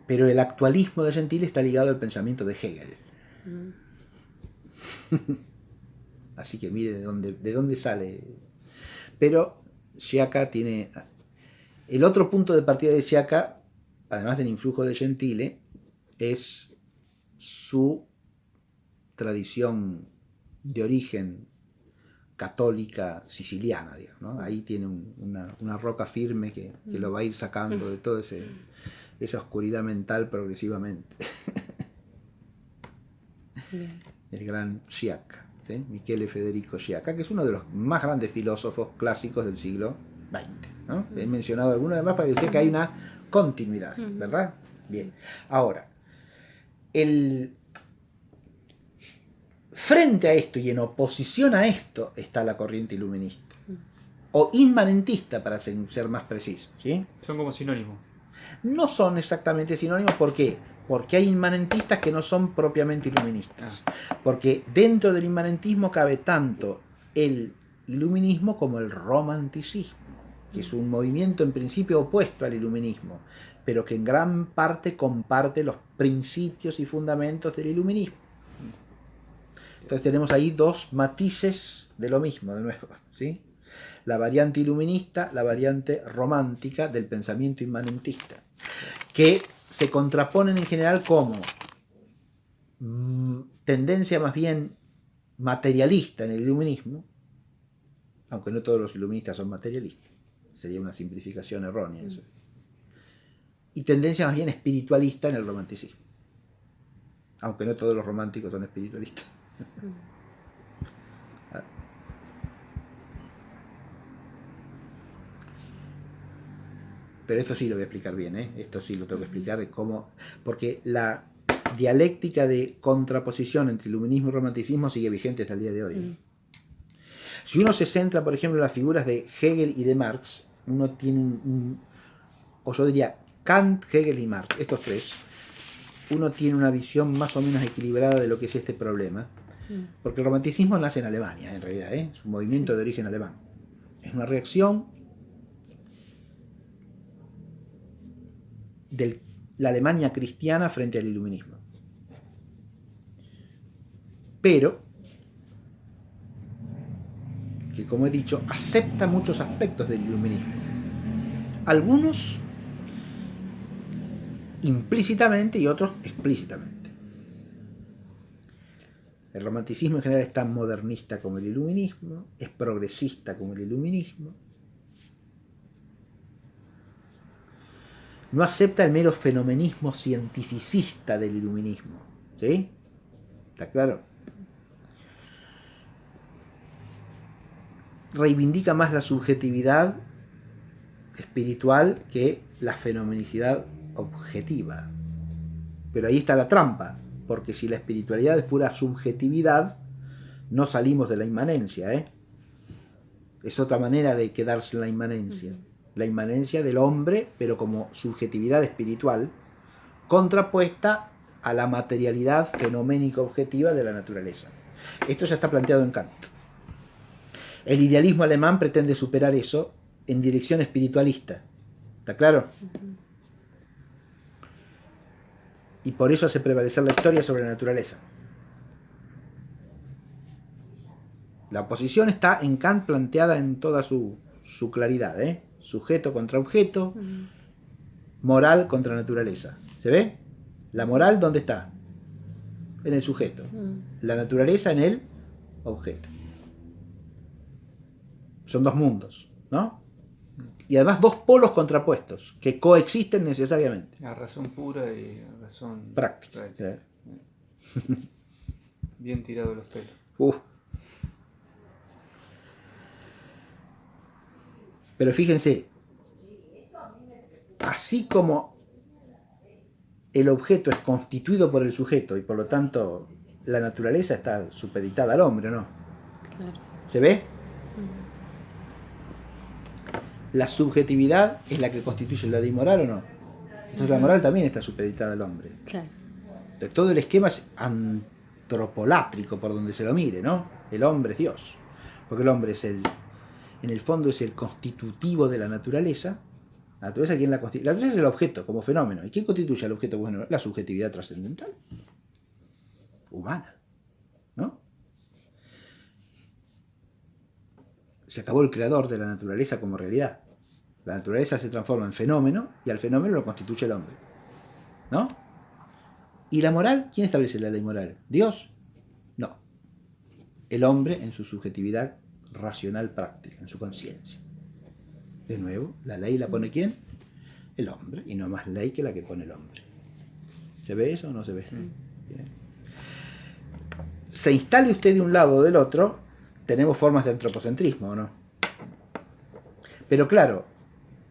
Speaker 1: Pero el actualismo de Gentile está ligado al pensamiento de Hegel. Así que mire de dónde sale. Pero Sciacca tiene... El otro punto de partida de Sciacca, además del influjo de Gentile, es su tradición de origen católica siciliana, digamos, ¿no? Ahí tiene una roca firme que lo va a ir sacando de toda esa oscuridad mental progresivamente. El gran Sciacca, ¿sí? Michele Federico Sciacca, que es uno de los más grandes filósofos clásicos del siglo XX, ¿no? He mencionado algunos además para decir que hay una continuidad, ¿verdad? Bien. Ahora, frente a esto y en oposición a esto está la corriente iluminista, o inmanentista para ser más preciso, ¿sí?
Speaker 2: Son como sinónimos.
Speaker 1: No son exactamente sinónimos, ¿por qué? Porque hay inmanentistas que no son propiamente iluministas. Porque dentro del inmanentismo cabe tanto el iluminismo como el romanticismo, que es un movimiento en principio opuesto al iluminismo, pero que en gran parte comparte los principios y fundamentos del iluminismo. Entonces tenemos ahí dos matices de lo mismo, de nuevo, ¿sí? La variante iluminista, la variante romántica del pensamiento inmanentista, que se contraponen en general como tendencia más bien materialista en el iluminismo, aunque no todos los iluministas son materialistas, sería una simplificación errónea eso, y tendencia más bien espiritualista en el romanticismo, aunque no todos los románticos son espiritualistas. Pero esto sí lo voy a explicar bien, esto sí lo tengo que explicar de cómo, porque la dialéctica de contraposición entre iluminismo y romanticismo sigue vigente hasta el día de hoy. Si uno se centra, por ejemplo, en las figuras de Hegel y de Marx, uno tiene o yo diría Kant, Hegel y Marx, estos tres, uno tiene una visión más o menos equilibrada de lo que es este problema, porque el romanticismo nace en Alemania, en realidad, es un movimiento de origen alemán. Es una reacción de la Alemania cristiana frente al iluminismo. Pero que, como he dicho, acepta muchos aspectos del iluminismo. Algunos implícitamente y otros explícitamente. El romanticismo en general es tan modernista como el iluminismo, es progresista como el iluminismo. No acepta el mero fenomenismo cientificista del iluminismo, ¿sí? ¿Está claro? Reivindica más la subjetividad espiritual que la fenomenicidad objetiva. Pero ahí está la trampa, porque si la espiritualidad es pura subjetividad, no salimos de la inmanencia, Es otra manera de quedarse en la inmanencia. la inmanencia del hombre, pero como subjetividad espiritual, contrapuesta a la materialidad fenoménica objetiva de la naturaleza. Esto ya está planteado en Kant. El idealismo alemán pretende superar eso en dirección espiritualista. ¿Está claro? Y por eso hace prevalecer la historia sobre la naturaleza. La oposición está en Kant planteada en toda su claridad, ¿eh? Sujeto contra objeto, moral contra naturaleza. ¿Se ve? La moral, ¿dónde está? En el sujeto. La naturaleza en el objeto. Son dos mundos, ¿no? Y además dos polos contrapuestos que coexisten necesariamente.
Speaker 2: La razón pura y la razón
Speaker 1: práctica.
Speaker 2: Bien tirado los pelos.
Speaker 1: Pero fíjense, así como el objeto es constituido por el sujeto y por lo tanto la naturaleza está supeditada al hombre, ¿no?
Speaker 3: Claro.
Speaker 1: ¿Se ve? La subjetividad es la que constituye la ley moral, ¿o no? Entonces la moral también está supeditada al hombre.
Speaker 3: Claro.
Speaker 1: Entonces, todo el esquema es antropolátrico por donde se lo mire, ¿no? El hombre es Dios. Porque el hombre es en el fondo es el constitutivo de la naturaleza. La naturaleza, ¿quién la constituye? La naturaleza es el objeto como fenómeno. ¿Y quién constituye al objeto como fenómeno? La subjetividad trascendental. Humana. ¿No? Se acabó el creador de la naturaleza como realidad. La naturaleza se transforma en fenómeno y al fenómeno lo constituye el hombre. ¿No? ¿Y la moral? ¿Quién establece la ley moral? ¿Dios? No. El hombre en su subjetividad racional práctica, en su conciencia. De nuevo, la ley la pone ¿quién? El hombre, y no más ley que la que pone el hombre. ¿Se ve eso o no se ve? Sí. Bien. Se instale usted de un lado o del otro, tenemos formas de antropocentrismo, ¿o no? Pero claro,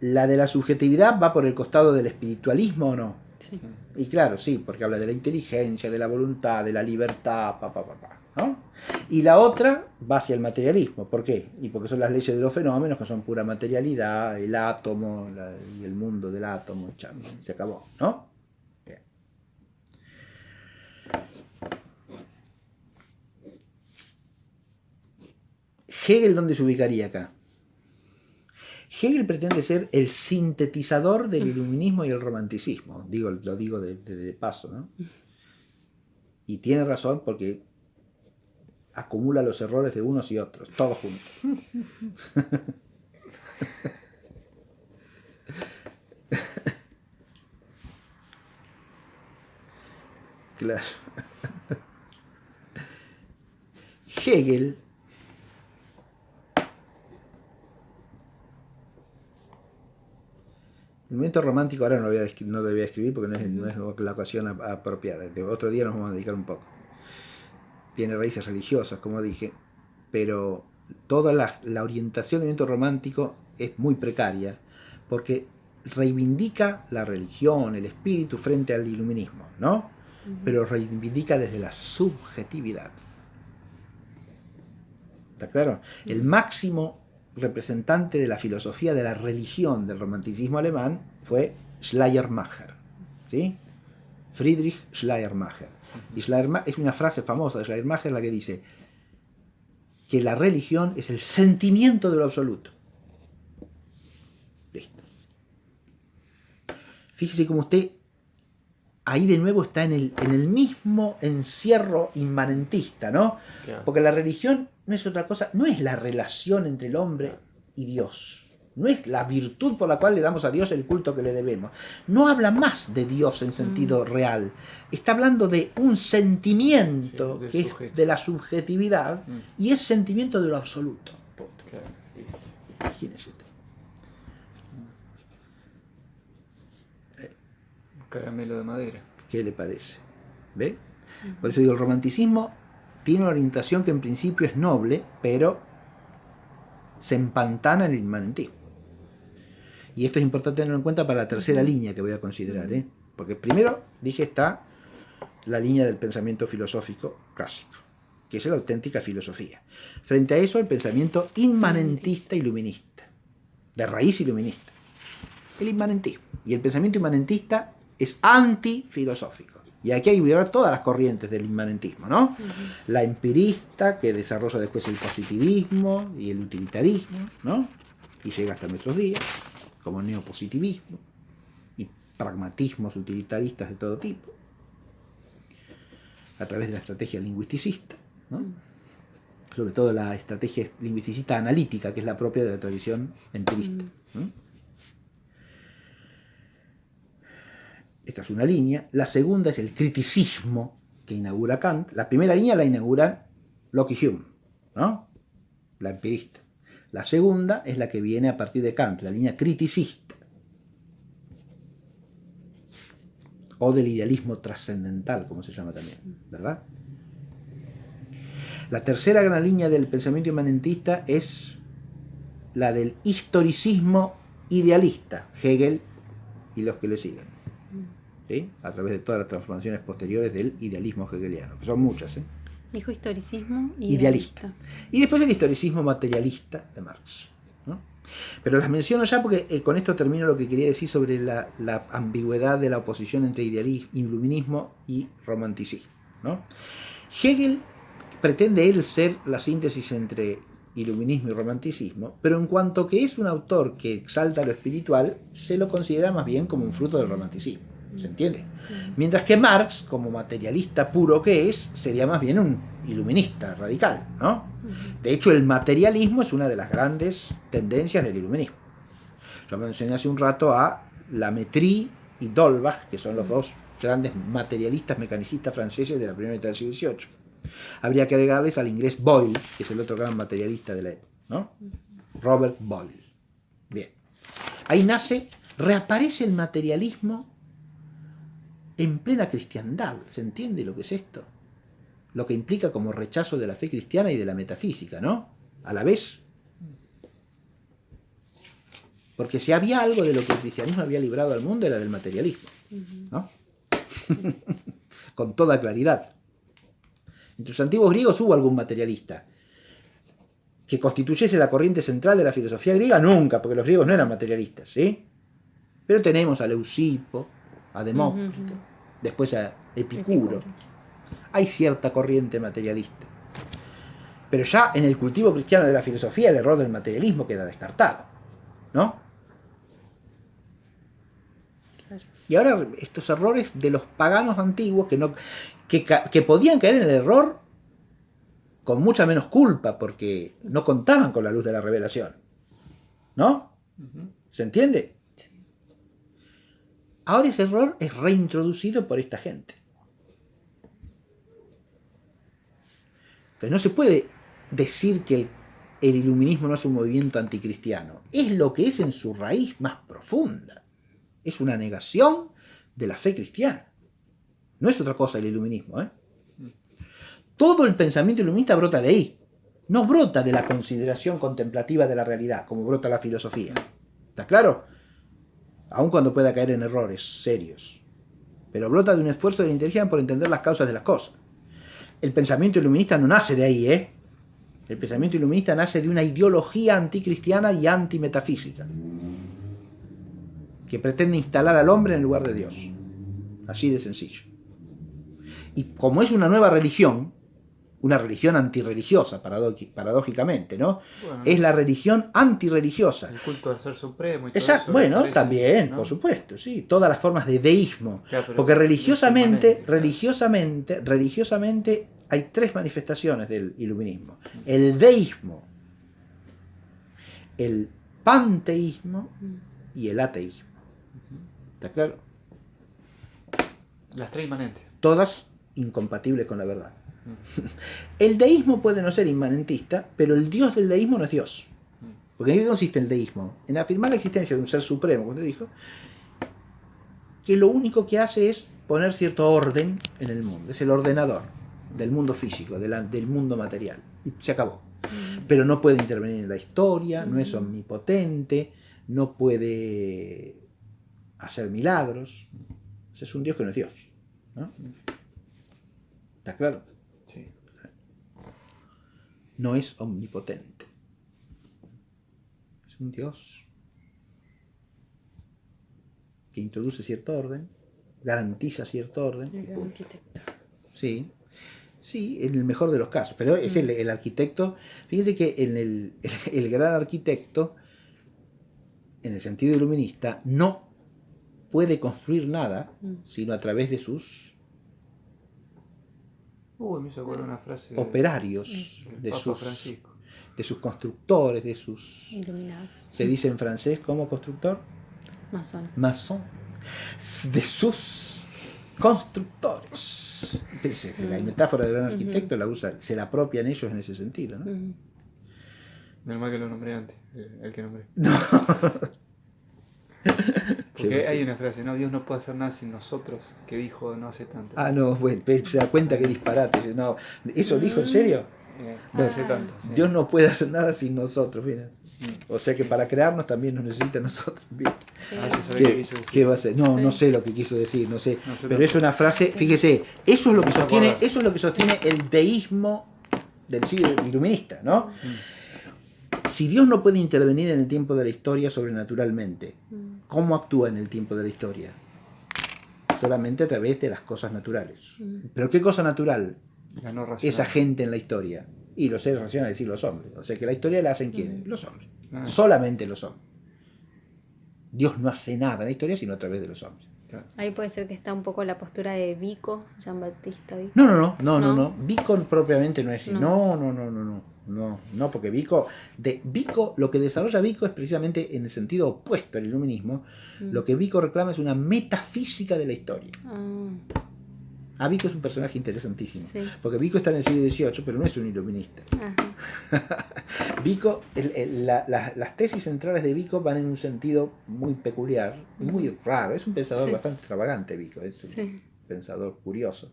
Speaker 1: la de la subjetividad va por el costado del espiritualismo, ¿o no?
Speaker 3: Sí.
Speaker 1: Y claro, sí, porque habla de la inteligencia, de la voluntad, de la libertad, ¿no? Y la otra va hacia el materialismo. ¿Por qué? Y porque son las leyes de los fenómenos, que son pura materialidad, el átomo y el mundo del átomo, se acabó, ¿no? Bien. Hegel, ¿dónde se ubicaría acá? Hegel pretende ser el sintetizador del iluminismo y el romanticismo, lo digo de paso, ¿no? Y tiene razón porque acumula los errores de unos y otros, todos juntos. Claro. Hegel el momento romántico ahora no lo voy a escribir porque no es la ocasión apropiada. Otro día nos vamos a dedicar un poco. Tiene raíces religiosas, como dije, pero toda la orientación del movimiento romántico es muy precaria porque reivindica la religión, el espíritu frente al iluminismo, ¿no? Pero reivindica desde la subjetividad. ¿Está claro? El máximo representante de la filosofía de la religión del romanticismo alemán fue Schleiermacher, ¿sí? Friedrich Schleiermacher. Y es una frase famosa de Schleiermacher la que dice que la religión es el sentimiento de lo absoluto. Listo. Fíjese cómo usted ahí de nuevo está en el mismo encierro inmanentista, ¿no? Claro. Porque la religión no es otra cosa, no es la relación entre el hombre y Dios, no es la virtud por la cual le damos a Dios el culto que le debemos, no habla más de Dios en sentido real, está hablando de un sentimiento que es de la subjetividad y es sentimiento de lo absoluto. Claro. Imagínese usted.
Speaker 2: Caramelo de madera.
Speaker 1: ¿Qué le parece? ¿Ve? Por eso digo, el romanticismo tiene una orientación que en principio es noble, pero se empantana en el inmanentismo. Y esto es importante tenerlo en cuenta para la tercera línea que voy a considerar, ¿eh? Porque primero, dije, está la línea del pensamiento filosófico clásico, que es la auténtica filosofía. Frente a eso, el pensamiento inmanentista iluminista. de raíz iluminista. El inmanentismo. Y el pensamiento inmanentista es antifilosófico. Y aquí hay que ver todas las corrientes del inmanentismo, ¿no? La empirista, que desarrolla después el positivismo y el utilitarismo, ¿no? Y llega hasta nuestros días, como el neopositivismo y pragmatismos utilitaristas de todo tipo, a través de la estrategia lingüisticista, ¿no? Sobre todo la estrategia lingüisticista analítica, que es la propia de la tradición empirista, ¿no? Esta es una línea. La segunda es el criticismo que inaugura Kant. La primera línea la inauguran Locke y Hume, ¿no? La empirista. La segunda es la que viene a partir de Kant, la línea criticista. O del idealismo trascendental, como se llama también, ¿verdad? La tercera gran línea del pensamiento inmanentista es la del historicismo idealista, Hegel y los que le siguen, ¿sí? A través de todas las transformaciones posteriores del idealismo hegeliano, que son muchas, ¿eh?
Speaker 3: Dijo historicismo
Speaker 1: Idealista. Y después el historicismo materialista de Marx, ¿no? Pero las menciono ya porque con esto termino lo que quería decir sobre la ambigüedad de la oposición entre iluminismo y romanticismo, ¿no? Hegel pretende él ser la síntesis entre iluminismo y romanticismo, pero en cuanto que es un autor que exalta lo espiritual, se lo considera más bien como un fruto del romanticismo, ¿se entiende? Mientras que Marx, como materialista puro que es, sería más bien un iluminista radical, ¿no? De hecho, el materialismo es una de las grandes tendencias del iluminismo. Yo mencioné hace un rato a Lametrie y D'Holbach, que son los dos grandes materialistas mecanicistas franceses de la primera mitad del siglo XVIII. Habría que agregarles al inglés Boyle, que es el otro gran materialista de la época, ¿no? Robert Boyle. Bien. Ahí nace, reaparece el materialismo en plena cristiandad. ¿Se entiende lo que es esto? Lo que implica como rechazo de la fe cristiana y de la metafísica, ¿no? A la vez. Porque si había algo de lo que el cristianismo había librado al mundo era del materialismo, ¿no? Con toda claridad. Entre los antiguos griegos hubo algún materialista que constituyese la corriente central de la filosofía griega, nunca, porque los griegos no eran materialistas, ¿sí? Pero tenemos a Leucipo, a Demócrito, después a Epicuro. Hay cierta corriente materialista. Pero ya en el cultivo cristiano de la filosofía el error del materialismo queda descartado, ¿no? Y ahora estos errores de los paganos antiguos que podían caer en el error con mucha menos culpa porque no contaban con la luz de la revelación, ¿no? ¿Se entiende? Sí. Ahora ese error es reintroducido por esta gente. Entonces no se puede decir que el iluminismo no es un movimiento anticristiano. Es lo que es en su raíz más profunda. Es una negación de la fe cristiana. No es otra cosa el iluminismo, ¿eh? Todo el pensamiento iluminista brota de ahí. No brota de la consideración contemplativa de la realidad, como brota la filosofía. ¿Está claro? Aun cuando pueda caer en errores serios. Pero brota de un esfuerzo de la inteligencia por entender las causas de las cosas. El pensamiento iluminista no nace de ahí, ¿eh? El pensamiento iluminista nace de una ideología anticristiana y antimetafísica, que pretende instalar al hombre en el lugar de Dios. Así de sencillo. Y como es una nueva religión antirreligiosa, paradójicamente, ¿no? Bueno, es la religión antirreligiosa.
Speaker 2: El culto al ser supremo y todo
Speaker 1: eso. Bueno, parece, también, ¿no? Por supuesto, sí. Todas las formas de deísmo. Claro, porque religiosamente hay tres manifestaciones del iluminismo. El deísmo, el panteísmo y el ateísmo. ¿Está claro?
Speaker 2: Las tres inmanentes.
Speaker 1: Todas incompatibles con la verdad. El deísmo puede no ser inmanentista, pero el Dios del deísmo no es Dios. Porque ¿en qué consiste el deísmo? En afirmar la existencia de un ser supremo, como te dijo, que lo único que hace es poner cierto orden en el mundo. Es el ordenador del mundo físico, del mundo material. Y se acabó. Pero no puede intervenir en la historia, no es omnipotente, no puede hacer milagros. Ese es un Dios que no es Dios, ¿no? ¿Está claro? Sí. No es omnipotente. Es un Dios que introduce cierto orden, garantiza cierto orden.
Speaker 3: El gran arquitecto.
Speaker 1: Sí, sí, en el mejor de los casos, pero es el arquitecto. Fíjense que en el gran arquitecto, en el sentido iluminista, no puede construir nada sino a través de sus
Speaker 2: me hizo acordar una frase
Speaker 1: operarios, de sus constructores, de sus
Speaker 3: iluminados.
Speaker 1: Se dice en francés como constructor, maçon, de sus constructores. La metáfora del gran arquitecto la usa, se la apropian ellos en ese sentido, ¿no?
Speaker 2: Menos mal que lo nombré antes, el que nombré.
Speaker 1: No.
Speaker 2: Porque hay una frase, no, Dios no puede hacer nada sin nosotros, que dijo no hace tanto.
Speaker 1: No, bueno, se da cuenta que disparate. No, ¿eso dijo en serio?
Speaker 2: No hace tanto. Sí.
Speaker 1: Dios no puede hacer nada sin nosotros, mira. O sea que para crearnos también nos necesita a nosotros. ¿Qué va a ser? No sé lo que quiso decir, no sé. Pero es una frase, fíjese, eso es lo que sostiene el deísmo del siglo iluminista, ¿no? Si Dios no puede intervenir en el tiempo de la historia sobrenaturalmente, ¿cómo actúa en el tiempo de la historia? Solamente a través de las cosas naturales. ¿Pero qué cosa natural? Esa gente en la historia. Y los seres racionales, es decir, los hombres. O sea que la historia la hacen ¿quiénes? Los hombres. Solamente los hombres. Dios no hace nada en la historia sino a través de los hombres.
Speaker 3: Ahí puede ser que está un poco la postura de Vico, Jean-Baptiste Vico.
Speaker 1: No. Vico propiamente no es así. No, porque Vico, lo que desarrolla Vico es precisamente en el sentido opuesto al iluminismo. Lo que Vico reclama es una metafísica de la historia. Vico es un personaje interesantísimo, porque Vico está en el siglo XVIII, pero no es un iluminista. Vico, las tesis centrales de Vico van en un sentido muy peculiar, muy raro. Es un pensador bastante extravagante, Vico, es un pensador curioso.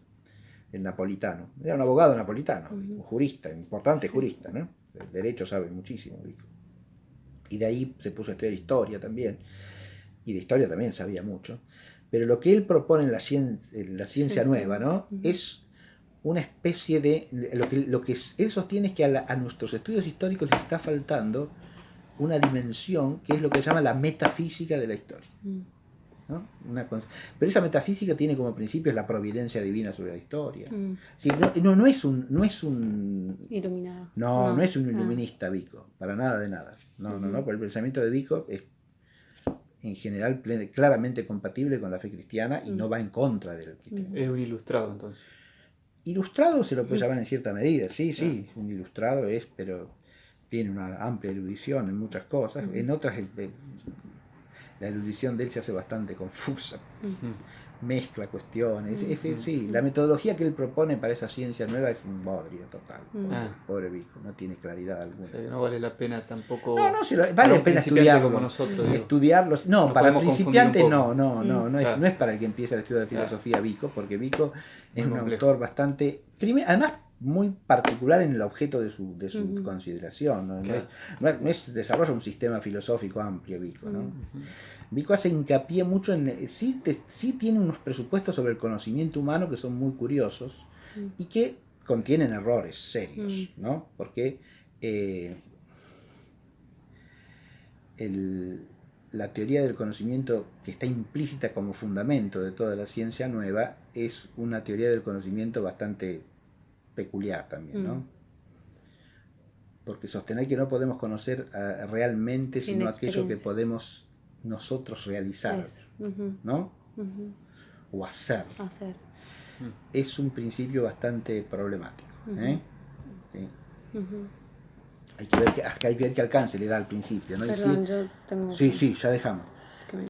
Speaker 1: El napolitano, era un abogado napolitano, un jurista, importante jurista, ¿no? El derecho sabe muchísimo, Vico. Y de ahí se puso a estudiar historia también, y de historia también sabía mucho. Pero lo que él propone en la ciencia nueva, ¿no? Es una especie de... Lo que él sostiene es que a nuestros estudios históricos les está faltando una dimensión que es lo que se llama la metafísica de la historia, ¿no? Pero esa metafísica tiene como principio la providencia divina sobre la historia. Sí, no es un
Speaker 3: iluminado.
Speaker 1: No es un iluminista Vico, para nada de nada. No, porque el pensamiento de Vico es en general claramente compatible con la fe cristiana y no va en contra del cristianismo.
Speaker 2: Es un ilustrado entonces.
Speaker 1: Ilustrado se lo puede llamar en cierta medida, sí, un ilustrado es, pero tiene una amplia erudición en muchas cosas. En otras la erudición de él se hace bastante confusa, mezcla cuestiones. La metodología que él propone para esa ciencia nueva es un bodrio total. Pobre Vico, no tiene claridad alguna.
Speaker 2: O sea, que no vale la pena tampoco.
Speaker 1: Vale la pena estudiarlo.
Speaker 2: Como nosotros,
Speaker 1: estudiarlo. No, para principiantes no es para el que empieza el estudio de filosofía Vico, porque Vico es un autor bastante. Además, muy particular en el objeto de su consideración. No desarrolla un sistema filosófico amplio Vico, ¿no? Vico hace hincapié mucho en... Sí tiene unos presupuestos sobre el conocimiento humano que son muy curiosos y que contienen errores serios, ¿no? Porque la teoría del conocimiento que está implícita como fundamento de toda la ciencia nueva es una teoría del conocimiento bastante peculiar también, ¿no? Porque sostener que no podemos conocer realmente sino aquello que podemos nosotros realizar, ¿no? O hacer. Es un principio bastante problemático. Sí. Hay que ver qué alcance le da al principio, ¿no?
Speaker 3: Perdón, yo tengo...
Speaker 1: Sí, ya dejamos.